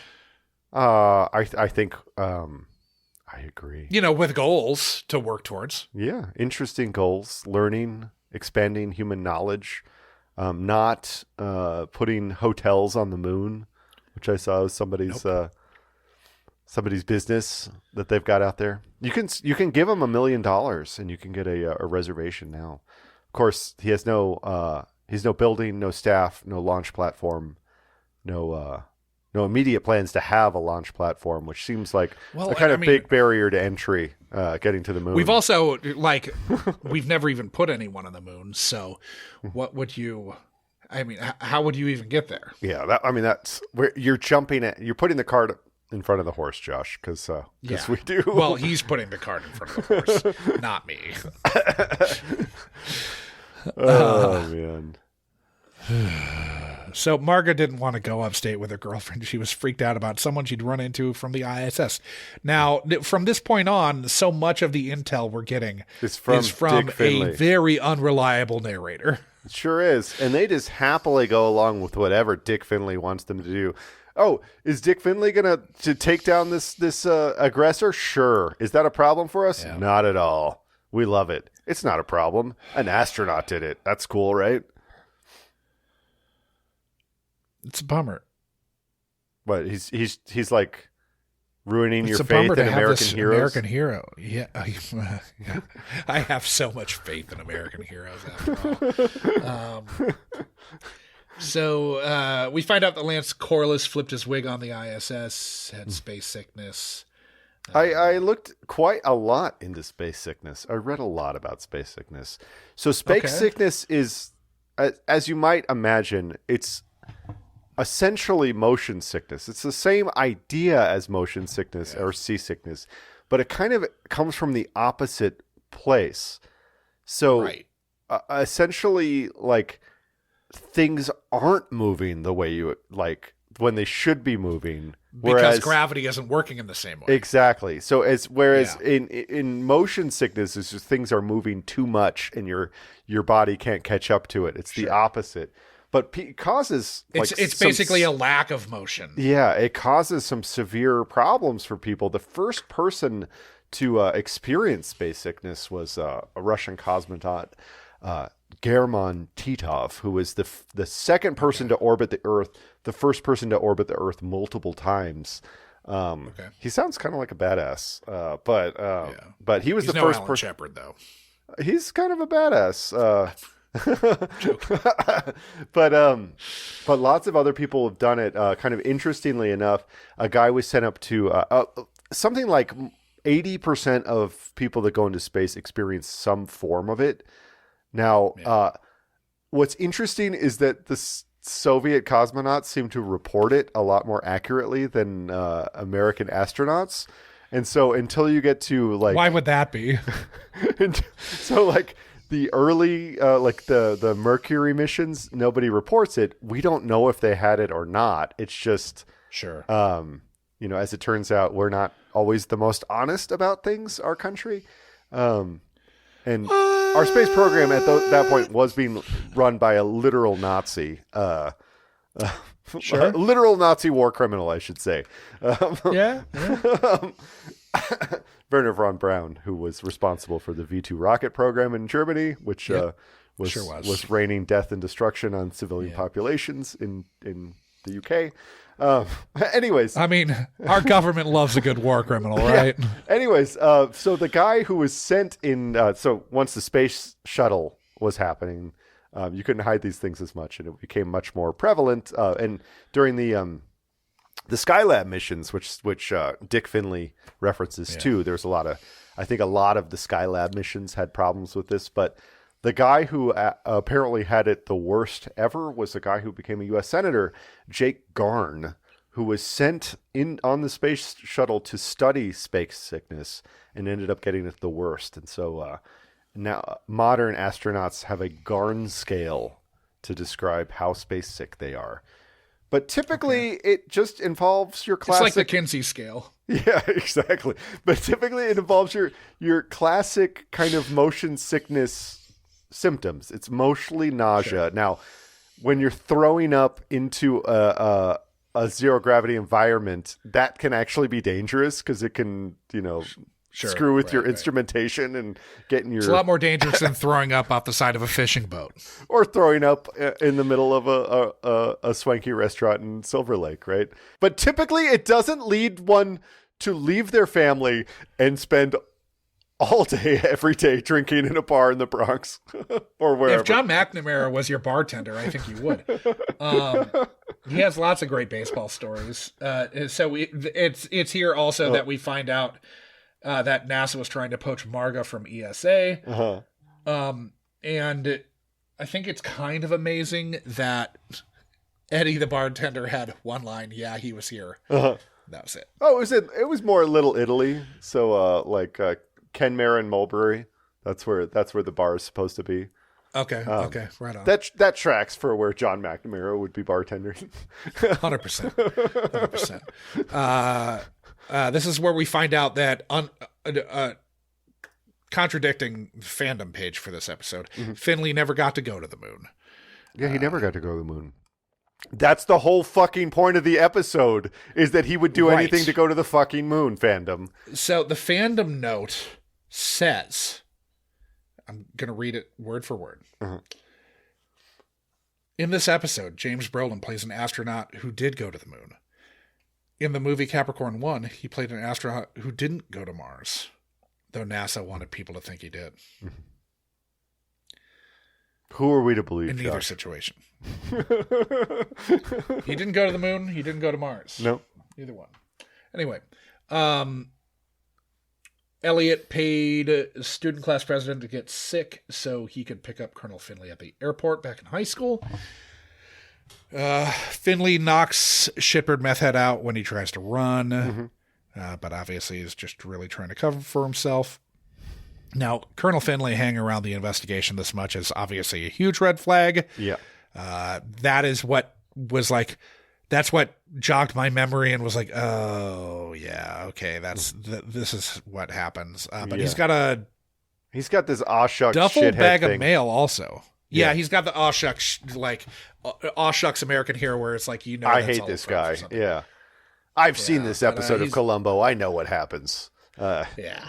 I think I agree. You know, with goals to work towards. Yeah. Interesting goals, learning, expanding human knowledge, not putting hotels on the moon, which I saw was somebody's business that they've got out there. You can give him $1 million and you can get a reservation now. Of course, he has no building, no staff, no launch platform, no immediate plans to have a launch platform, which seems like a kind of big barrier to entry, getting to the moon. We've also, we've never even put anyone on the moon. So what would you, how would you even get there? Yeah. That's where you're you're putting the cart in front of the horse, Josh, because we do. Well, he's putting the cart in front of the horse, not me. Oh, man. So Marga didn't want to go upstate with her girlfriend. She was freaked out about someone she'd run into from the ISS. Now, from this point on, so much of the intel we're getting is from Dick Finley, a very unreliable narrator. It sure is. And they just happily go along with whatever Dick Finley wants them to do. Oh, is Dick Finley going to take down this aggressor? Sure. Is that a problem for us? Yeah. Not at all. We love it. It's not a problem. An astronaut did it. That's cool, right? It's a bummer. But he's like ruining it's your faith in American heroes. American hero. Yeah. Yeah. I have so much faith in American heroes after all. So we find out that Lance Corliss flipped his wig on the ISS, had space sickness. I looked quite a lot into space sickness. I read a lot about space sickness. So space sickness is, as you might imagine, it's essentially motion sickness. It's the same idea as motion sickness or seasickness, but it kind of comes from the opposite place. So essentially, like, things aren't moving the way you like when they should be moving. Because gravity isn't working in the same way. Exactly. So in motion sickness, it's just things are moving too much and your body can't catch up to it. It's the opposite. But it causes it's basically a lack of motion. Yeah, it causes some severe problems for people. The first person to experience space sickness was a Russian cosmonaut, German Titov, who was the second person to orbit the Earth, the first person to orbit the Earth multiple times. He sounds kind of like a badass, but he was He's the no first Alan person. Shepard, though. He's kind of a badass. But lots of other people have done it. Kind of interestingly enough, a guy was sent up to something like 80% of people that go into space experience some form of it. Now, what's interesting is that the Soviet cosmonauts seem to report it a lot more accurately than American astronauts. And so until you get to why would that be? So the early, the Mercury missions, nobody reports it. We don't know if they had it or not. It's just, as it turns out, we're not always the most honest about things, our country. And our space program at that point was being run by a literal Nazi. Sure. Literal Nazi war criminal, I should say. Werner von Braun, who was responsible for the V2 rocket program in Germany, which was raining death and destruction on civilian populations in the UK. Anyways, our government loves a good war criminal, right? Yeah. Anyways, so the guy who was sent in, so once the space shuttle was happening, you couldn't hide these things as much, and it became much more prevalent. And during the Skylab missions, which Dick Finley references too, there's a lot of the Skylab missions had problems with this, but the guy who apparently had it the worst ever was a guy who became a U.S. Senator, Jake Garn, who was sent in on the space shuttle to study space sickness and ended up getting it the worst. And so now modern astronauts have a Garn scale to describe how space sick they are. But typically it just involves your classic... It's like the Kinsey scale. Yeah, exactly. But typically it involves your classic kind of motion sickness symptoms. It's mostly nausea. Sure. Now, when you're throwing up into a zero gravity environment, that can actually be dangerous because it can, screw with your instrumentation and getting your... It's a lot more dangerous than throwing up off the side of a fishing boat. Or throwing up in the middle of a swanky restaurant in Silver Lake, right? But typically it doesn't lead one to leave their family and spend all day, every day, drinking in a bar in the Bronx or wherever. If John McNamara was your bartender, I think you would. He has lots of great baseball stories. So it's here also that we find out that NASA was trying to poach Marga from ESA. Uh-huh. And I think it's kind of amazing that Eddie the bartender had one line, "Yeah, he was here." Uh-huh. That was it. Oh, it was more Little Italy. So Kenmare and Mulberry. That's where the bar is supposed to be. Okay. Okay. Right on. That tracks for where John McNamara would be bartending. 100%. 100%. This is where we find out that contradicting fandom page for this episode, mm-hmm. Finley never got to go to the moon. Yeah, he never got to go to the moon. That's the whole fucking point of the episode, is that he would do anything to go to the fucking moon, fandom. So the fandom note says, I'm going to read it word for word. Uh-huh. In this episode, James Brolin plays an astronaut who did go to the moon. In the movie Capricorn 1, he played an astronaut who didn't go to Mars, though NASA wanted people to think he did. Mm-hmm. Who are we to believe, in neither situation. He didn't go to the moon. He didn't go to Mars. No. Either one. Anyway, Elliot paid a student class president to get sick so he could pick up Colonel Finley at the airport back in high school. Finley knocks Shipard Meth Head out when he tries to run, mm-hmm. But obviously is just really trying to cover for himself. Now, Colonel Finley hanging around the investigation this much is obviously a huge red flag. Yeah. That is what was like, that's what jogged my memory and was like, oh, yeah, okay, this is what happens. But he's got this aw shucks duffel bag thing. Of mail also. Yeah, he's got the aw shucks, aw shucks American hero where it's like, I hate this guy. Yeah. I've seen this episode of Columbo. I know what happens. Yeah.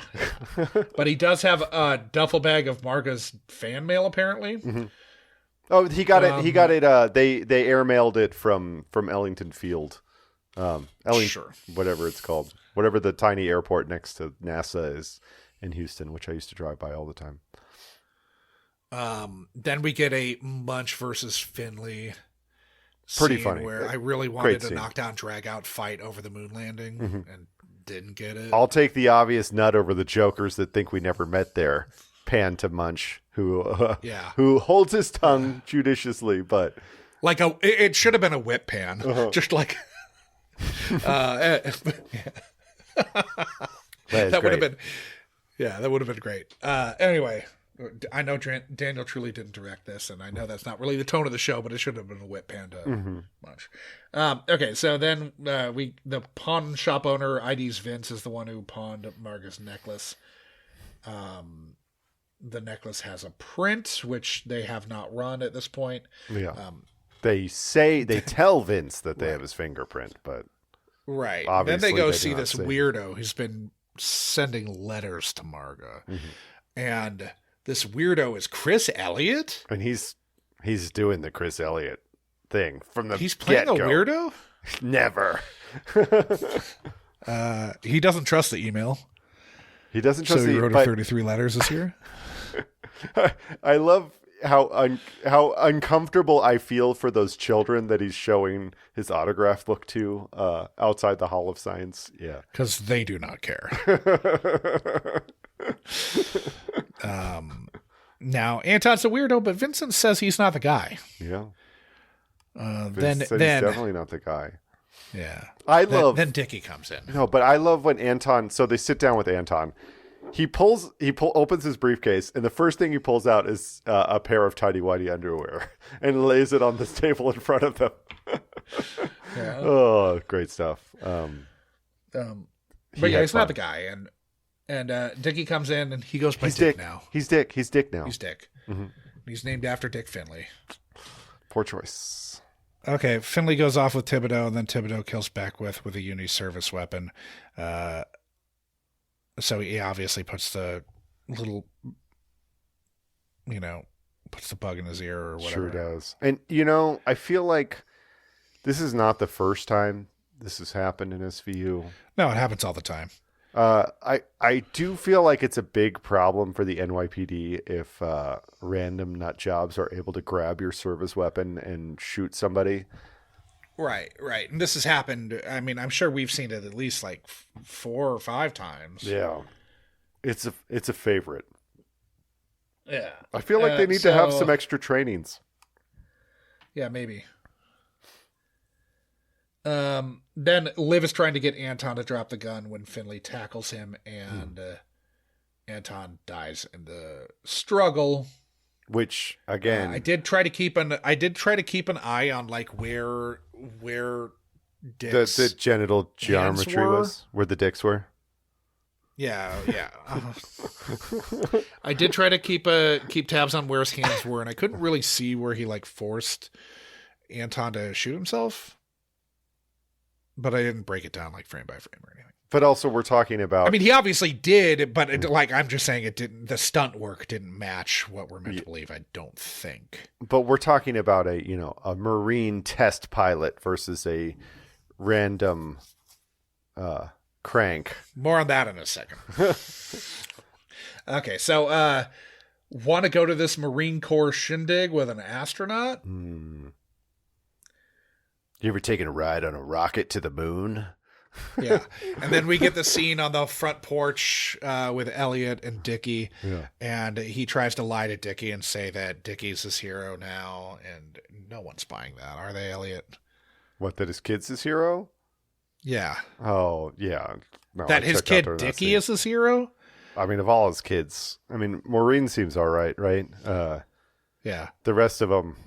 But he does have a duffel bag of Marga's fan mail, apparently. Mm-hmm. Oh, he got it. He got it. They airmailed it from Ellington Field. Sure. Whatever it's called. Whatever the tiny airport next to NASA is in Houston, which I used to drive by all the time. Then we get a Munch versus Finley. Pretty funny. Where I really wanted a knockdown, drag out fight over the moon landing and didn't get it. I'll take the obvious nut over the jokers that think we never met there. Pan to Munch, who holds his tongue judiciously, but like it should have been a whip pan, just like that would have been, that would have been great. Anyway, I know Daniel truly didn't direct this, and I know that's not really the tone of the show, but it should have been a whip pan to Munch. Okay, so then the pawn shop owner, ID's Vince, is the one who pawned Marga's necklace. The necklace has a print, which they have not run at this point. Yeah. They tell Vince that they have his fingerprint, but then they go see this weirdo who's been sending letters to Marga. Mm-hmm. And this weirdo is Chris Elliot. And he's doing the Chris Elliot thing from the He's playing get-go. a weirdo? Never. He doesn't trust the email. He doesn't trust So he wrote 33 letters this year? I love how uncomfortable I feel for those children that he's showing his autograph book to outside the Hall of Science. Yeah. Because they do not care. Now, Anton's a weirdo, but Vincent says he's not the guy. Yeah. Then he's definitely not the guy. Yeah. I love. Then Dickie comes in. No, but I love when Anton. So they sit down with Anton. He opens his briefcase, and the first thing he pulls out is a pair of tidy whitey underwear, and lays it on this table in front of them. Yeah. Oh, great stuff. But yeah, he's not the guy, and Dickie comes in and he goes by Dick now. He's Dick. He's Dick now. He's Dick. Mm-hmm. He's named after Dick Finley. Poor choice. Okay, Finley goes off with Thibodeau, and then Thibodeau kills Beckwith with a uni-service weapon. So he obviously puts the little, puts the bug in his ear or whatever. Sure does. And, I feel like this is not the first time this has happened in SVU. No, it happens all the time. I do feel like it's a big problem for the NYPD if random nut jobs are able to grab your service weapon and shoot somebody. Right. And this has happened. I mean, I'm sure we've seen it at least like 4 or 5 times. Yeah, it's a favorite. Yeah, I feel like they need to have some extra trainings. Yeah, maybe. Then Liv is trying to get Anton to drop the gun when Finley tackles him, and Anton dies in the struggle. Which again, I did try to keep an eye on like where Dick's the genital geometry was, where the dicks were. Yeah. I did try to keep tabs on where his hands were, and I couldn't really see where he like forced Anton to shoot himself. But I didn't break it down like frame by frame or anything. But also, we're talking about. I mean, he obviously did, but I'm just saying it didn't. The stunt work didn't match what we're meant to believe. I don't think. But we're talking about a Marine test pilot versus a random crank. More on that in a second. Okay, so want to go to this Marine Corps shindig with an astronaut? You ever taken a ride on a rocket to the moon? Yeah. And then we get the scene on the front porch with Elliot and Dickie. Yeah. And he tries to lie to Dickie and say that Dickie's his hero now. And no one's buying that, are they, Elliot? What, that his kid's his hero? Yeah. Oh, yeah. No, that his kid Dickie is his hero? I mean, of all his kids. I mean, Maureen seems all right? Yeah. The rest of them,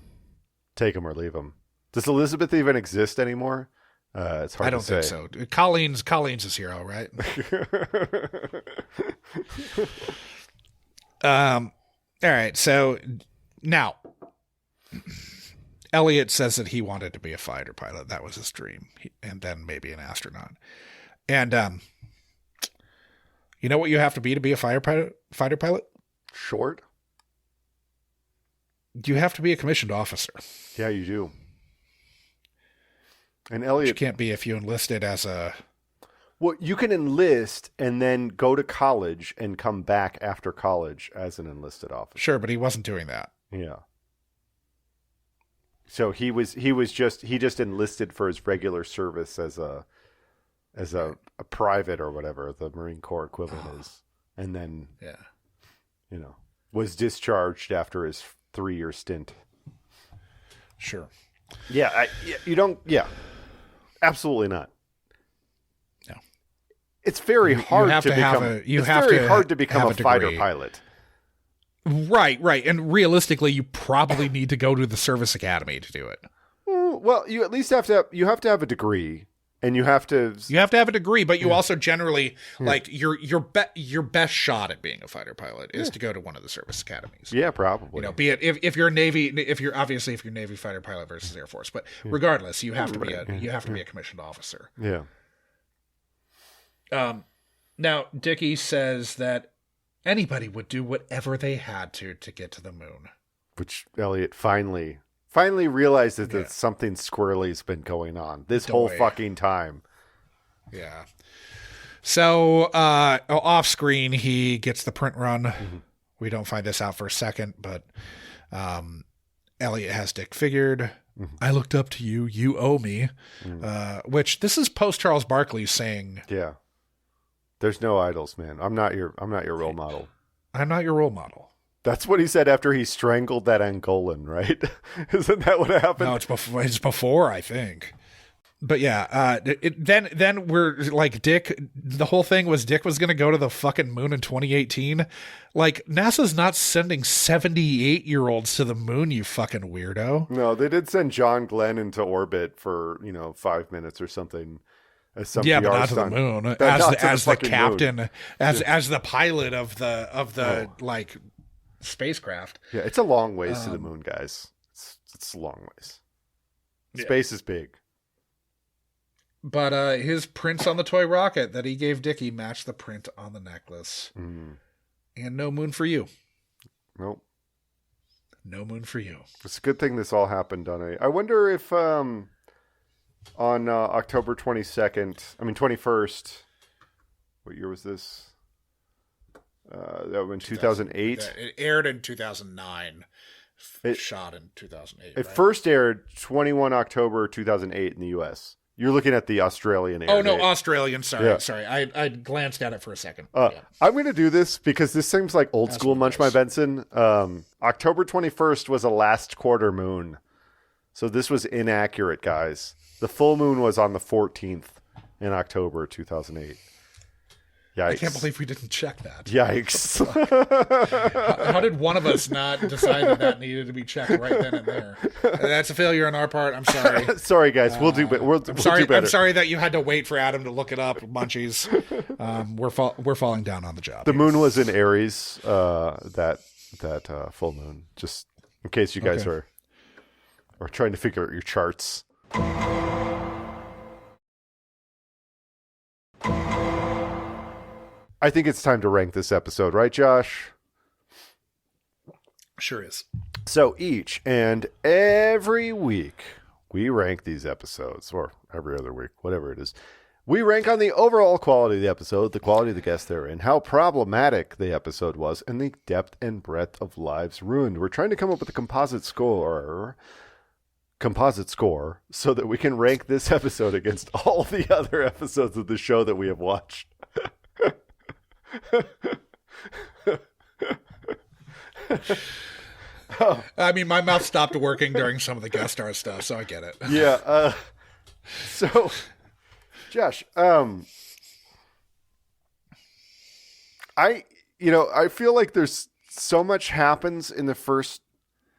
take them or leave them. Does Elizabeth even exist anymore? It's hard to say. I don't think so. Colleen's his hero, right? All right. So now, Elliot says that he wanted to be a fighter pilot. That was his dream, and then maybe an astronaut. And you know what you have to be a fighter pilot? Short? You have to be a commissioned officer. Yeah, you do. And Which Elliot, you can't be if you enlisted as a. well, you can enlist and then go to college and come back after college as an enlisted officer. Sure, but he wasn't doing that. Yeah. So he just enlisted for his regular service as a private or whatever the Marine Corps equivalent is, and then was discharged after his 3-year stint. Sure. Yeah, you don't. Yeah, absolutely not. No, it's very hard to become a fighter pilot. Right, and realistically, you probably need to go to the service academy to do it. Well, you at least have to have a degree, and you have to have a degree, but you also generally like your best shot at being a fighter pilot is to go to one of the service academies. Yeah, probably. Be it if you're Navy, if you're Navy fighter pilot versus Air Force, but regardless, you have to be a commissioned officer. Yeah. Now Dickie says that anybody would do whatever they had to get to the moon. Which Elliot finally realizes that something squirrely's been going on this whole fucking time. Yeah. So off screen, he gets the print run. Mm-hmm. We don't find this out for a second, but Elliot has Dick figured. Mm-hmm. I looked up to you. You owe me. Mm-hmm. Which this is post Charles Barkley saying. Yeah. There's no idols, man. I'm not your role model. I'm not your role model. That's what he said after he strangled that Angolan, right? Isn't that what happened? No, it's before, I think. But yeah, then we're like Dick. The whole thing was Dick was going to go to the fucking moon in 2018. Like, NASA's not sending 78-year-olds to the moon, you fucking weirdo. No, they did send John Glenn into orbit for 5 minutes or something. As some Yeah, PR but not stunt. to the moon. Not As to the fucking captain, moon. as the pilot of the like spacecraft. Yeah, it's a long ways to the moon, guys. It's a long ways. Space is big. But his prints on the toy rocket that he gave Dickie matched the print on the necklace. Mm. And no moon for you. Nope. No moon for you. It's a good thing this all happened on I wonder if on October 21st, what year was this? That was in 2008. It aired in 2009. Shot in 2008. It first aired 21 October 2008 in the U.S. You're looking at the Australian air Oh, no, date. Australian. Sorry, Yeah. sorry. I glanced at it for a second. I'm going to do this because this seems like old school Munch My Benson. October 21st was a last quarter moon. So this was inaccurate, guys. The full moon was on the 14th in October 2008. Yikes. I can't believe we didn't check that. Yikes. How did one of us not decide that needed to be checked right then and there? That's a failure on our part. I'm sorry. Sorry, guys. We'll do better. We'll do better. I'm sorry that you had to wait for Adam to look it up, Munchies. We're falling down on the job. The moon was in Aries, that full moon, just in case you guys are trying to figure out your charts. I think it's time to rank this episode, right, Josh? Sure is. So each and every week, we rank these episodes, or every other week, whatever it is. We rank on the overall quality of the episode, the quality of the guests they're in, how problematic the episode was, and the depth and breadth of lives ruined. We're trying to come up with a composite score so that we can rank this episode against all the other episodes of the show that we have watched. I mean, my mouth stopped working during some of the guest star stuff, so I get it. Yeah. So, Josh, I feel like there's so much happens in the first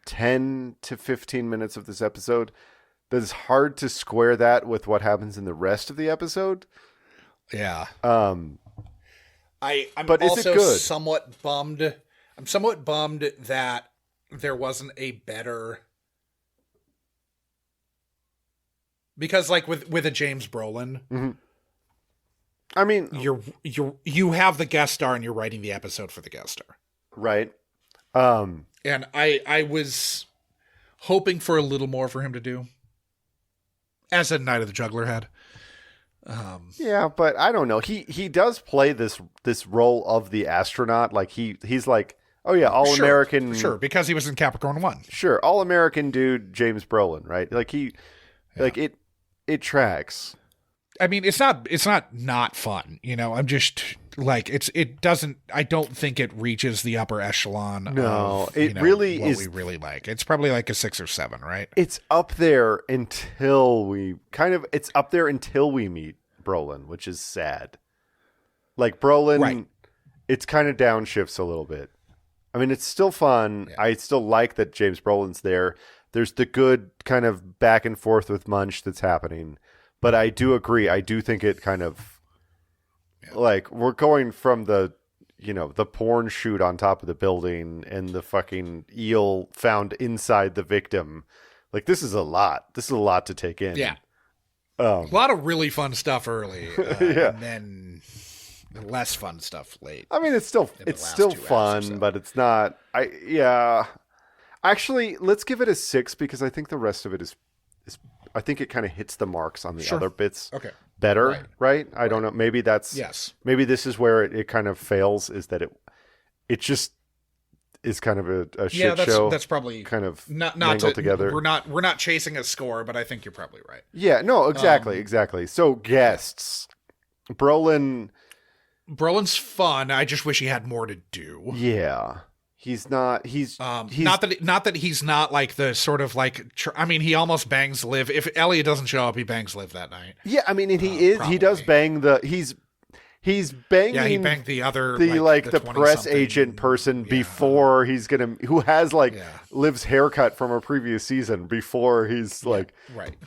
10 to 15 minutes of this episode that it's hard to square that with what happens in the rest of the episode. Yeah. I'm but is also it good? somewhat bummed. I'm somewhat bummed that there wasn't a better, because like with a James Brolin, Mm-hmm. I mean, you have the guest star and you're writing the episode for the guest star, right? And I was hoping for a little more for him to do, as a Night of the Juggler had. Yeah, but I don't know. He does play this role of the astronaut. Like he's like, oh yeah, all American. Sure, because he was in Capricorn 1. Sure, all American dude, James Brolin, right? Like like it tracks. I mean, it's not fun, you know. I'm just like I don't think it reaches the upper echelon. No, of, it really what is. we really like. It's probably like a 6 or 7, right? It's up there until we meet Brolin, which is sad. Like Brolin, right. It's kind of downshifts a little bit. I mean, it's still fun. Yeah. I still like that James Brolin's there. There's the good kind of back and forth with Munch that's happening. But I do agree. I do think it kind of like we're going from the porn shoot on top of the building and the fucking eel found inside the victim. Like this is a lot. This is a lot to take in. Yeah. A lot of really fun stuff early. Yeah. And then less fun stuff late. I mean, it's still fun, but it's not. Actually, let's give it a 6 because I think the rest of it is I think it kind of hits the marks on the other bits better, right? I don't know. Maybe that's maybe this is where it kind of fails, is that it just is kind of a shit show. That's probably kind of not together. We're not chasing a score, but I think you're probably right. Yeah, no, exactly. So guests, Brolin's fun. I just wish he had more to do. Yeah. He's not. He's not that he's not like the sort of like. I mean, he almost bangs Liv. If Elliot doesn't show up, he bangs Liv that night. Yeah, I mean, and he probably. does bang the. He's banging. Yeah, he banged the other the press agent person before he's gonna, who has Liv's haircut from a previous season before he's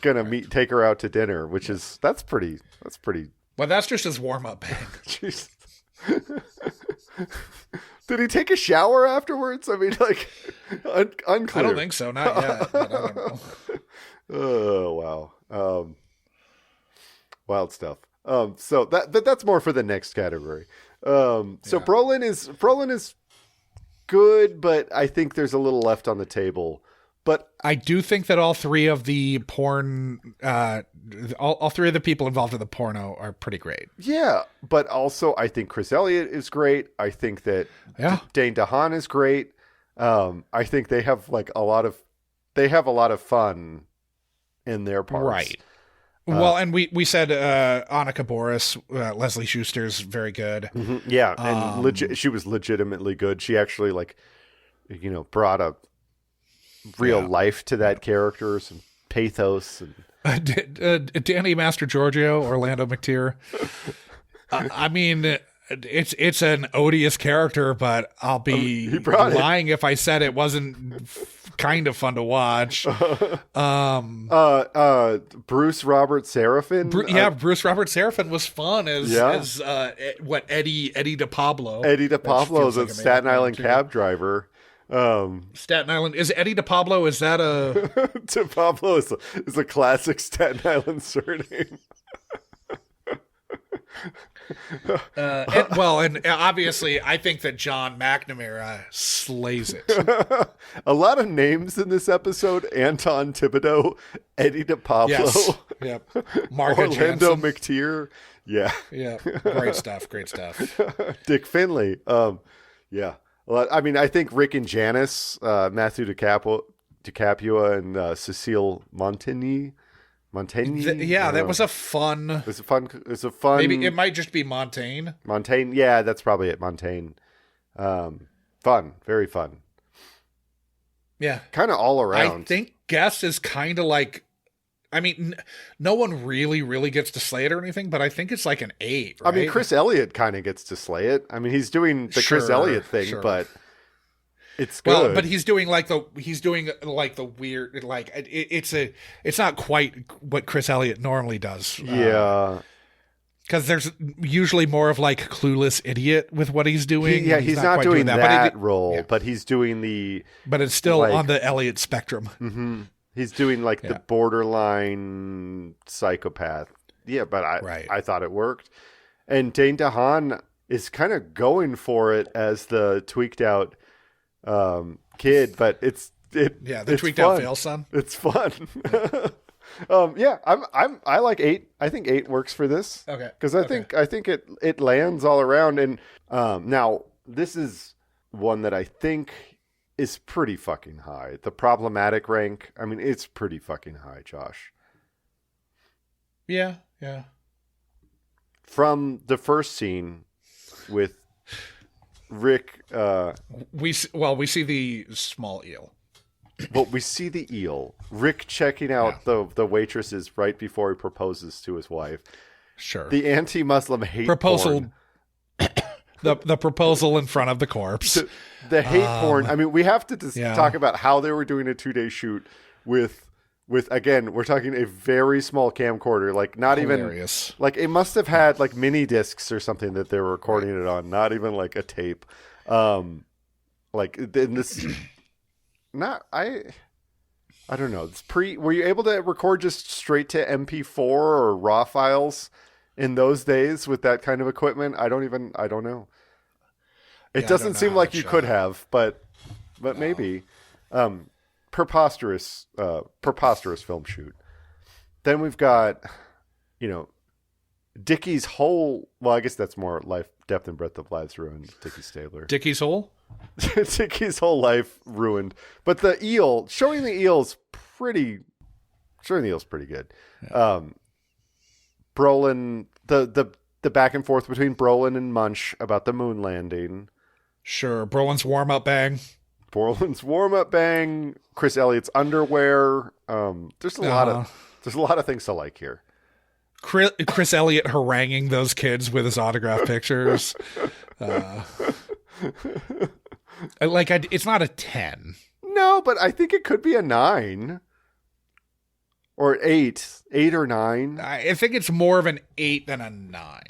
gonna take her out to dinner, which is that's pretty. Well, that's just his warm up bang. Jeez. Did he take a shower afterwards? I mean, unclear. I don't think so. Not yet. But I don't know. Oh wow, wild stuff. So that's more for the next category. Brolin is good, but I think there's a little left on the table. But I do think that all three of the porn, all three of the people involved in the porno are pretty great. Yeah, but also I think Chris Elliott is great. I think that Dane DeHaan is great. I think they have a lot of fun in their parts. Right. Well, and we said Annika Boris, Leslie Schuster's very good. Mm-hmm, yeah, and she was legitimately good. She actually brought a real life to that character, some pathos. And Danny Master Giorgio, Orlando McTeer. I mean, it's an odious character, but I'll be lying if I said it wasn't kind of fun to watch. Bruce Robert Serafin. Bruce Robert Serafin was fun as Eddie DePablo. Eddie DePablo is a Staten Island cab driver. Staten Island is Eddie DePablo. Is that a DePablo is a classic Staten Island surname. And obviously, I think that John McNamara slays it. A lot of names in this episode: Anton Thibodeau, Eddie DePablo, yep, Mark Orlando McTeer. Yeah, great stuff. Dick Finley. Yeah. Well, I mean, I think Rick and Janice, Matthew DiCaprio, and Cecile Montaigne. That was a fun. It's a fun. Maybe it might just be Montaigne. Montaigne, yeah, that's probably it. Montaigne. Fun, very fun. Yeah, kind of all around. I think Guess is kind of like. I mean, no one really gets to slay it or anything, but I think it's like an 8. Right? I mean, Chris Elliott kind of gets to slay it. I mean, he's doing the Chris Elliott thing, but it's good. Well, but he's doing the weird, it's not quite what Chris Elliott normally does. Yeah. Because there's usually more of Clueless idiot with what he's doing. He's not doing that role, but he's doing But it's still on the Elliott spectrum. Mm-hmm. He's doing the borderline psychopath. Yeah, but I thought it worked. And Dane DeHaan is kind of going for it as the tweaked out kid, but the tweaked out fail son. It's fun. I like 8. I think 8 works for this. Okay. Because I think it lands all around. And now this is one that I think is pretty fucking high. The problematic rank, I mean, it's pretty fucking high, Josh. Yeah. From the first scene with Rick, we see the small eel. Well, we see the eel. Rick checking out the waitresses right before he proposes to his wife. Sure. The anti-Muslim hate proposal. Porn. The proposal in front of the corpse. The hate porn. I mean, we have to talk about how they were doing a 2-day shoot with again, we're talking a very small camcorder, not hilarious. Even it must have had mini discs or something that they were recording it on, not even a tape. In this, I don't know. It's were you able to record just straight to MP4 or RAW files in those days with that kind of equipment? I don't know. It doesn't seem like you could have, but maybe. Preposterous film shoot. Then we've got, Dickie's whole. Well, I guess that's more life, depth, and breadth of lives ruined. Dickie Stabler. Dickie's whole. Dickie's whole life ruined. But the eel, showing the eel's pretty good. Yeah. Brolin, the back and forth between Brolin and Munch about the moon landing. Sure. Brolin's warm-up bang. Borland's warm-up bang, Chris Elliott's underwear. There's a lot of things to like here. Chris Elliott haranguing those kids with his autograph pictures. It's not a 10. No, but I think it could be a 9 or 8 or 9. I think it's more of an 8 than a 9.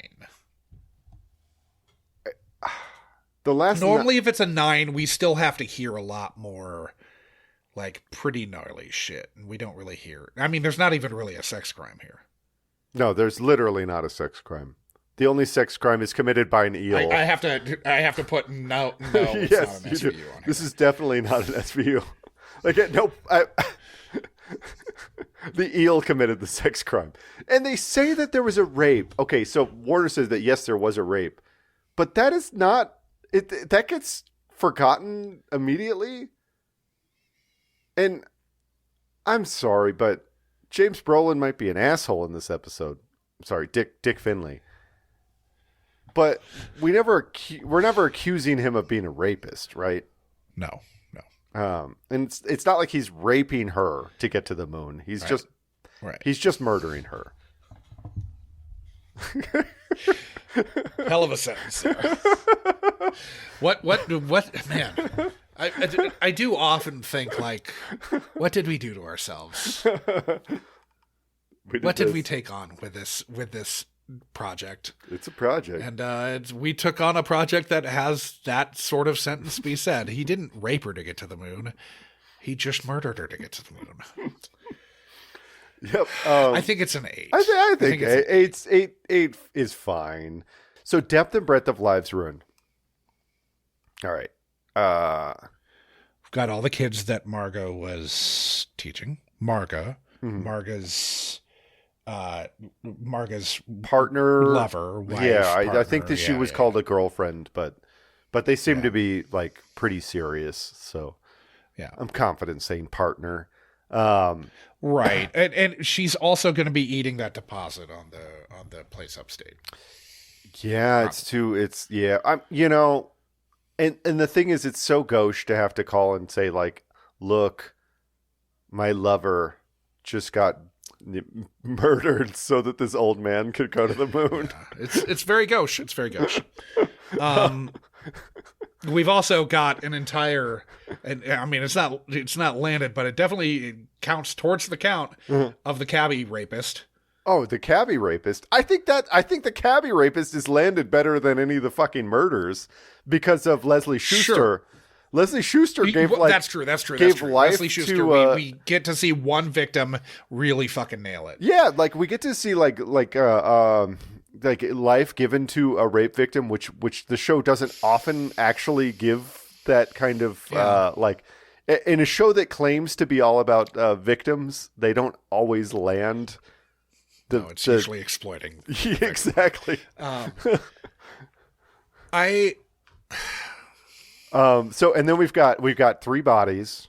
Normally, if it's a 9, we still have to hear a lot more, like, pretty gnarly shit, and we don't really hear. I mean, there's not even really a sex crime here. No, there's literally not a sex crime. The only sex crime is committed by an eel. I have to put no. It's Yes, not an SVU on here. this is definitely not an SVU. The eel committed the sex crime, and they say that there was a rape. Okay, so Warner says that yes, there was a rape, but that is not. That gets forgotten immediately. And I'm sorry, but James Brolin might be an asshole in this episode. I'm sorry, Dick Finley. But we're never accusing him of being a rapist, right? No. And it's not like he's raping her to get to the moon. He's just murdering her. Hell of a sentence there. What man? I do often think, like, what did we do to ourselves? What did we take on with this project? It's a project. And we took on a project that has that sort of sentence be said. He didn't rape her to get to the moon. He just murdered her to get to the moon. Yep. I think it's an 8. I think 8 is fine. So depth and breadth of lives ruined. All right. We've got all the kids that Margot was teaching. Marga's partner, lover, wife, yeah. partner, I think that she was called a girlfriend, but they seem to be like pretty serious. So yeah, I'm confident saying partner. Right, and she's also going to be eating that deposit on the place upstate. Yeah, I'm and the thing is, it's so gauche to have to call and say, like, look, my lover just got murdered so that this old man could go to the moon. Yeah, it's very gauche. It's very gauche. We've also got an entire, and I mean, it's not landed, but it definitely counts towards the count of the cabbie rapist. Oh, the cabbie rapist. I think the cabbie rapist is landed better than any of the fucking murders because of Leslie Schuster. Sure. Leslie Schuster gave life. That's true. Gave life Leslie Schuster. to, we get to see one victim really fucking nail it. Yeah, like we get to see like life given to a rape victim, which the show doesn't often actually give that kind of like in a show that claims to be all about victims. They don't always land. It's usually exploiting. Yeah, exactly. So and then we've got 3 bodies.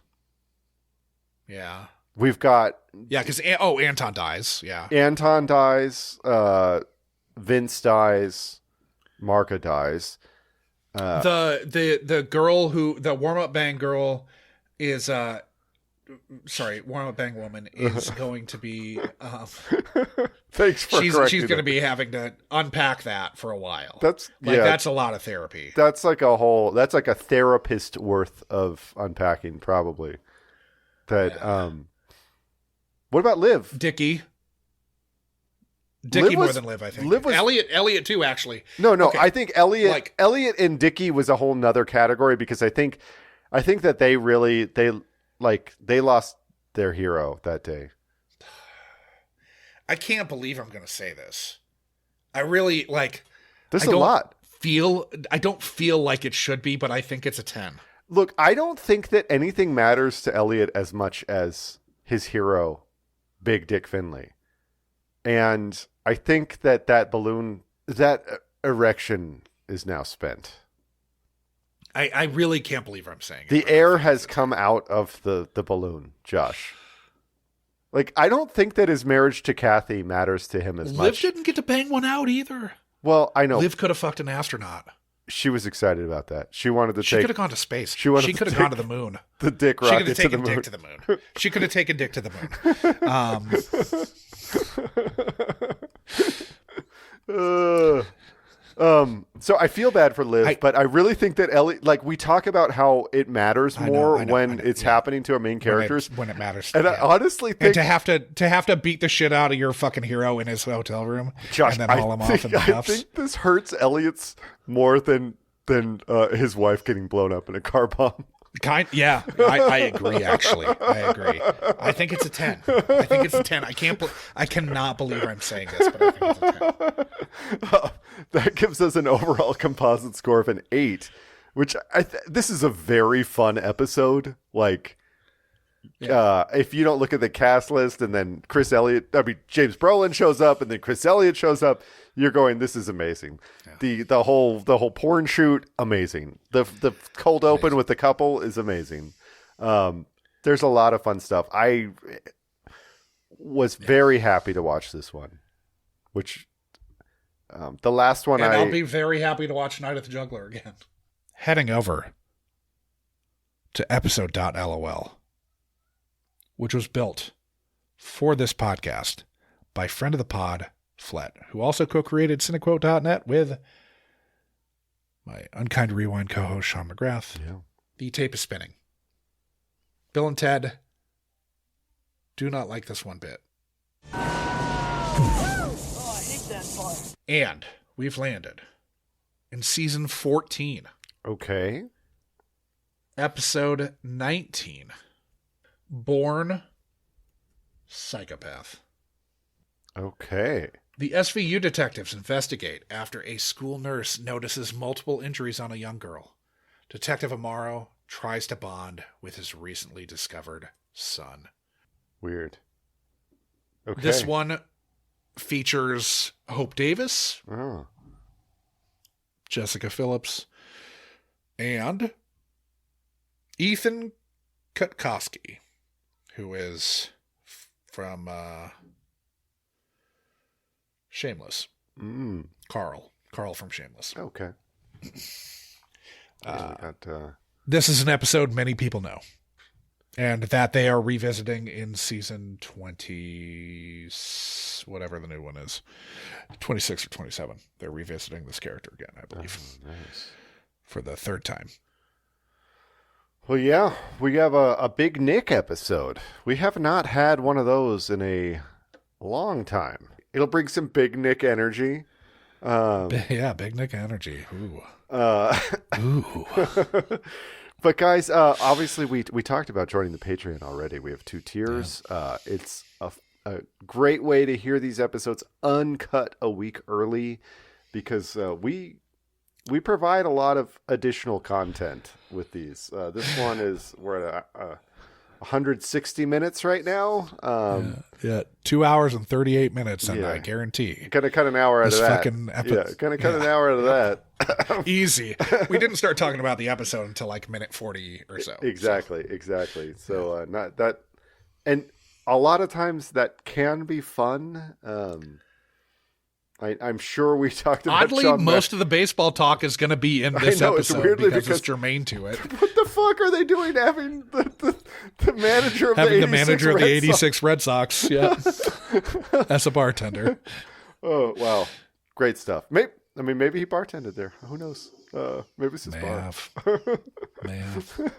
Yeah. We've got because Anton dies. Yeah. Anton dies. Vince dies. Marka dies. The girl the warm up bang girl is warm up bang woman is going to be Thanks for correcting she's going to be having to unpack that for a while. That's a lot of therapy. That's like a therapist worth of unpacking probably. What about Liv? Dickie Liv more than Liv, I think. Liv was, Elliot too, actually. No, okay. I think Elliot and Dickie was a whole nother category because I think that they lost their hero that day. I can't believe I'm going to say this. I really There's a lot. I don't feel like it should be, but I think it's a 10. Look, I don't think that anything matters to Elliot as much as his hero, Big Dick Finley. And I think that balloon, that erection is now spent. I really can't believe I'm saying it. The air has come out of the balloon, Josh. Like, I don't think that his marriage to Kathy matters to him as much. Liv didn't get to bang one out either. Well, I know. Liv could have fucked an astronaut. She was excited about that. She wanted to She take. could have gone to space. She wanted She to could have take gone to the moon. the dick She could rocket have to the taken moon. Dick to the moon. She could have taken Dick to the moon. So I feel bad for Liv, but I really think that Elliot, like, we talk about how it matters more when it's happening to our main characters. When it matters. And I honestly think, and to have to beat the shit out of your fucking hero in his hotel room, Josh, and then haul him off in the I cuffs. think this hurts Elliot's more than his wife getting blown up in a car bomb. Yeah, I agree. Actually, I agree. I think it's a 10. I think it's a 10. I cannot believe I'm saying this, but I think it's a 10. That gives us an overall composite score of an 8, which this is a very fun episode. Like, if you don't look at the cast list and then James Brolin shows up and then Chris Elliott shows up, you're going, this is amazing. Yeah. The whole porn shoot, amazing. The cold open with the couple is amazing. There's a lot of fun stuff. I was very happy to watch this one, which the last one, and I'll be very happy to watch Night at the Juggler again. Heading over to episode.lol, which was built for this podcast by friend of the pod, Flet, who also co-created Cinequote.net with my Unkind Rewind co-host, Sean McGrath. Yeah. The tape is spinning. Bill and Ted do not like this one bit. And we've landed in season 14. Okay. Episode 19. Born Psychopath. Okay. The SVU detectives investigate after a school nurse notices multiple injuries on a young girl. Detective Amaro tries to bond with his recently discovered son. Weird. Okay. This one features Hope Davis, Jessica Phillips, and Ethan Kutkoski, who is from Shameless. Carl from Shameless. Okay. This is an episode many people know, and that they are revisiting in season 20, whatever the new one is, 26 or 27. They're revisiting this character again, I believe, Nice. for the third time. Well, yeah, we have a Big Nick episode. We have not had one of those in a long time. It'll bring some Big Nick energy. Big Nick energy. Ooh. Ooh. But guys, obviously we talked about joining the Patreon already. We have 2 tiers. Yeah. It's a great way to hear these episodes uncut a week early, because we provide a lot of additional content with these. This one we're at 160 minutes right now. 2 hours and 38 minutes, and I guarantee gonna cut an hour out of that. Gonna cut an hour out of that. Easy. We didn't start talking about the episode until like minute 40 or so. Exactly. So not that, and a lot of times that can be fun. I'm sure we talked about. Oddly, most of the baseball talk is going to be in this episode because it's germane to it. What the fuck are they doing having the manager of having the 86 the manager of the 86 Red Sox? Red Sox, yeah, as a bartender. Oh wow, great stuff. Maybe he bartended there. Who knows? Maybe it's his bar. May have.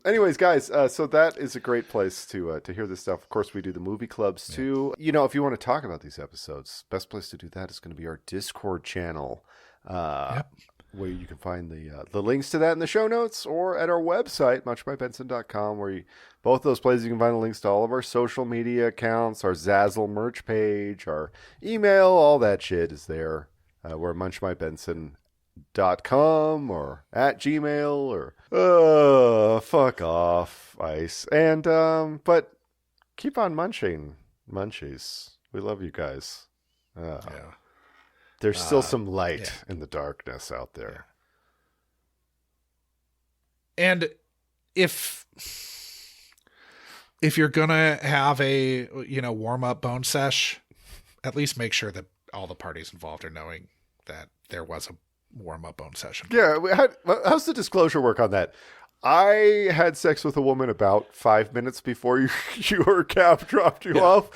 Anyways, guys, so that is a great place to hear this stuff. Of course, we do the movie clubs too. You know, if you want to talk about these episodes, best place to do that is going to be our Discord channel, where you can find the links to that in the show notes, or at our website, muchbybenson.com, where both those places you can find the links to all of our social media accounts, our Zazzle merch page, our email, all that shit is there. We're munchmybenson.com or at Gmail, or fuck off, Ice. And but keep on munching, munchies. We love you guys. There's still some light in the darkness out there. And if you're gonna have a warm up bone sesh, at least make sure that all the parties involved are knowing that there was a warm-up bone session. Yeah, how's the disclosure work on that? I had sex with a woman about 5 minutes before your cab dropped you off.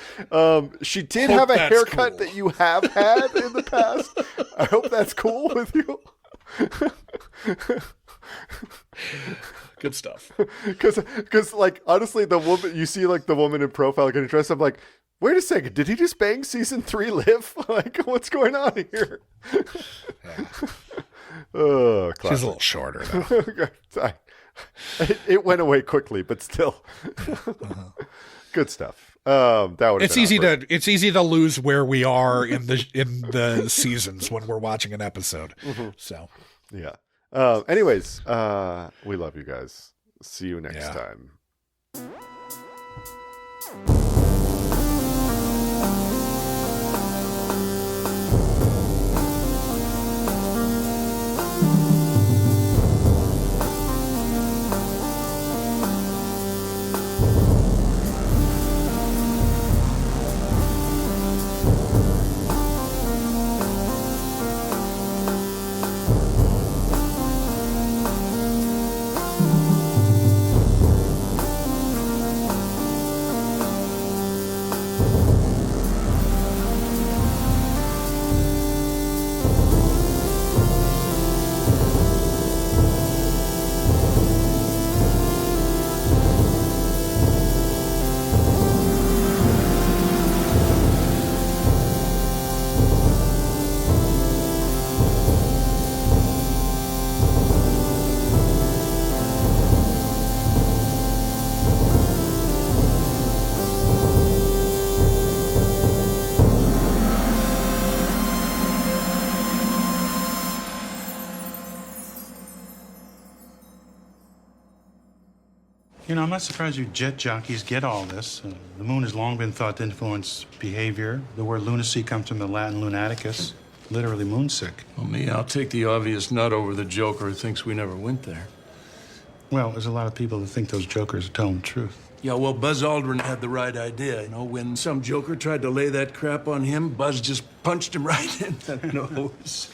She did have a haircut cool. that you have had in the past. I hope that's cool with you. Good stuff. Because, like, honestly, the woman, you see, like, the woman in profile getting dressed, I'm like, wait a second, did he just bang season 3 Liv? Like, what's going on here? Oh, classic. She's a little shorter, though. It went away quickly, but still, good stuff. That would. It's easy to lose where we are in the seasons when we're watching an episode. So yeah. Anyways, we love you guys. See you next time. You know, I'm not surprised you jet jockeys get all this. The moon has long been thought to influence behavior. The word lunacy comes from the Latin lunaticus, literally moonsick. Well, me, I'll take the obvious nut over the joker who thinks we never went there. Well, there's a lot of people that think those jokers are telling the truth. Yeah, well, Buzz Aldrin had the right idea. You know, when some joker tried to lay that crap on him, Buzz just punched him right in the nose.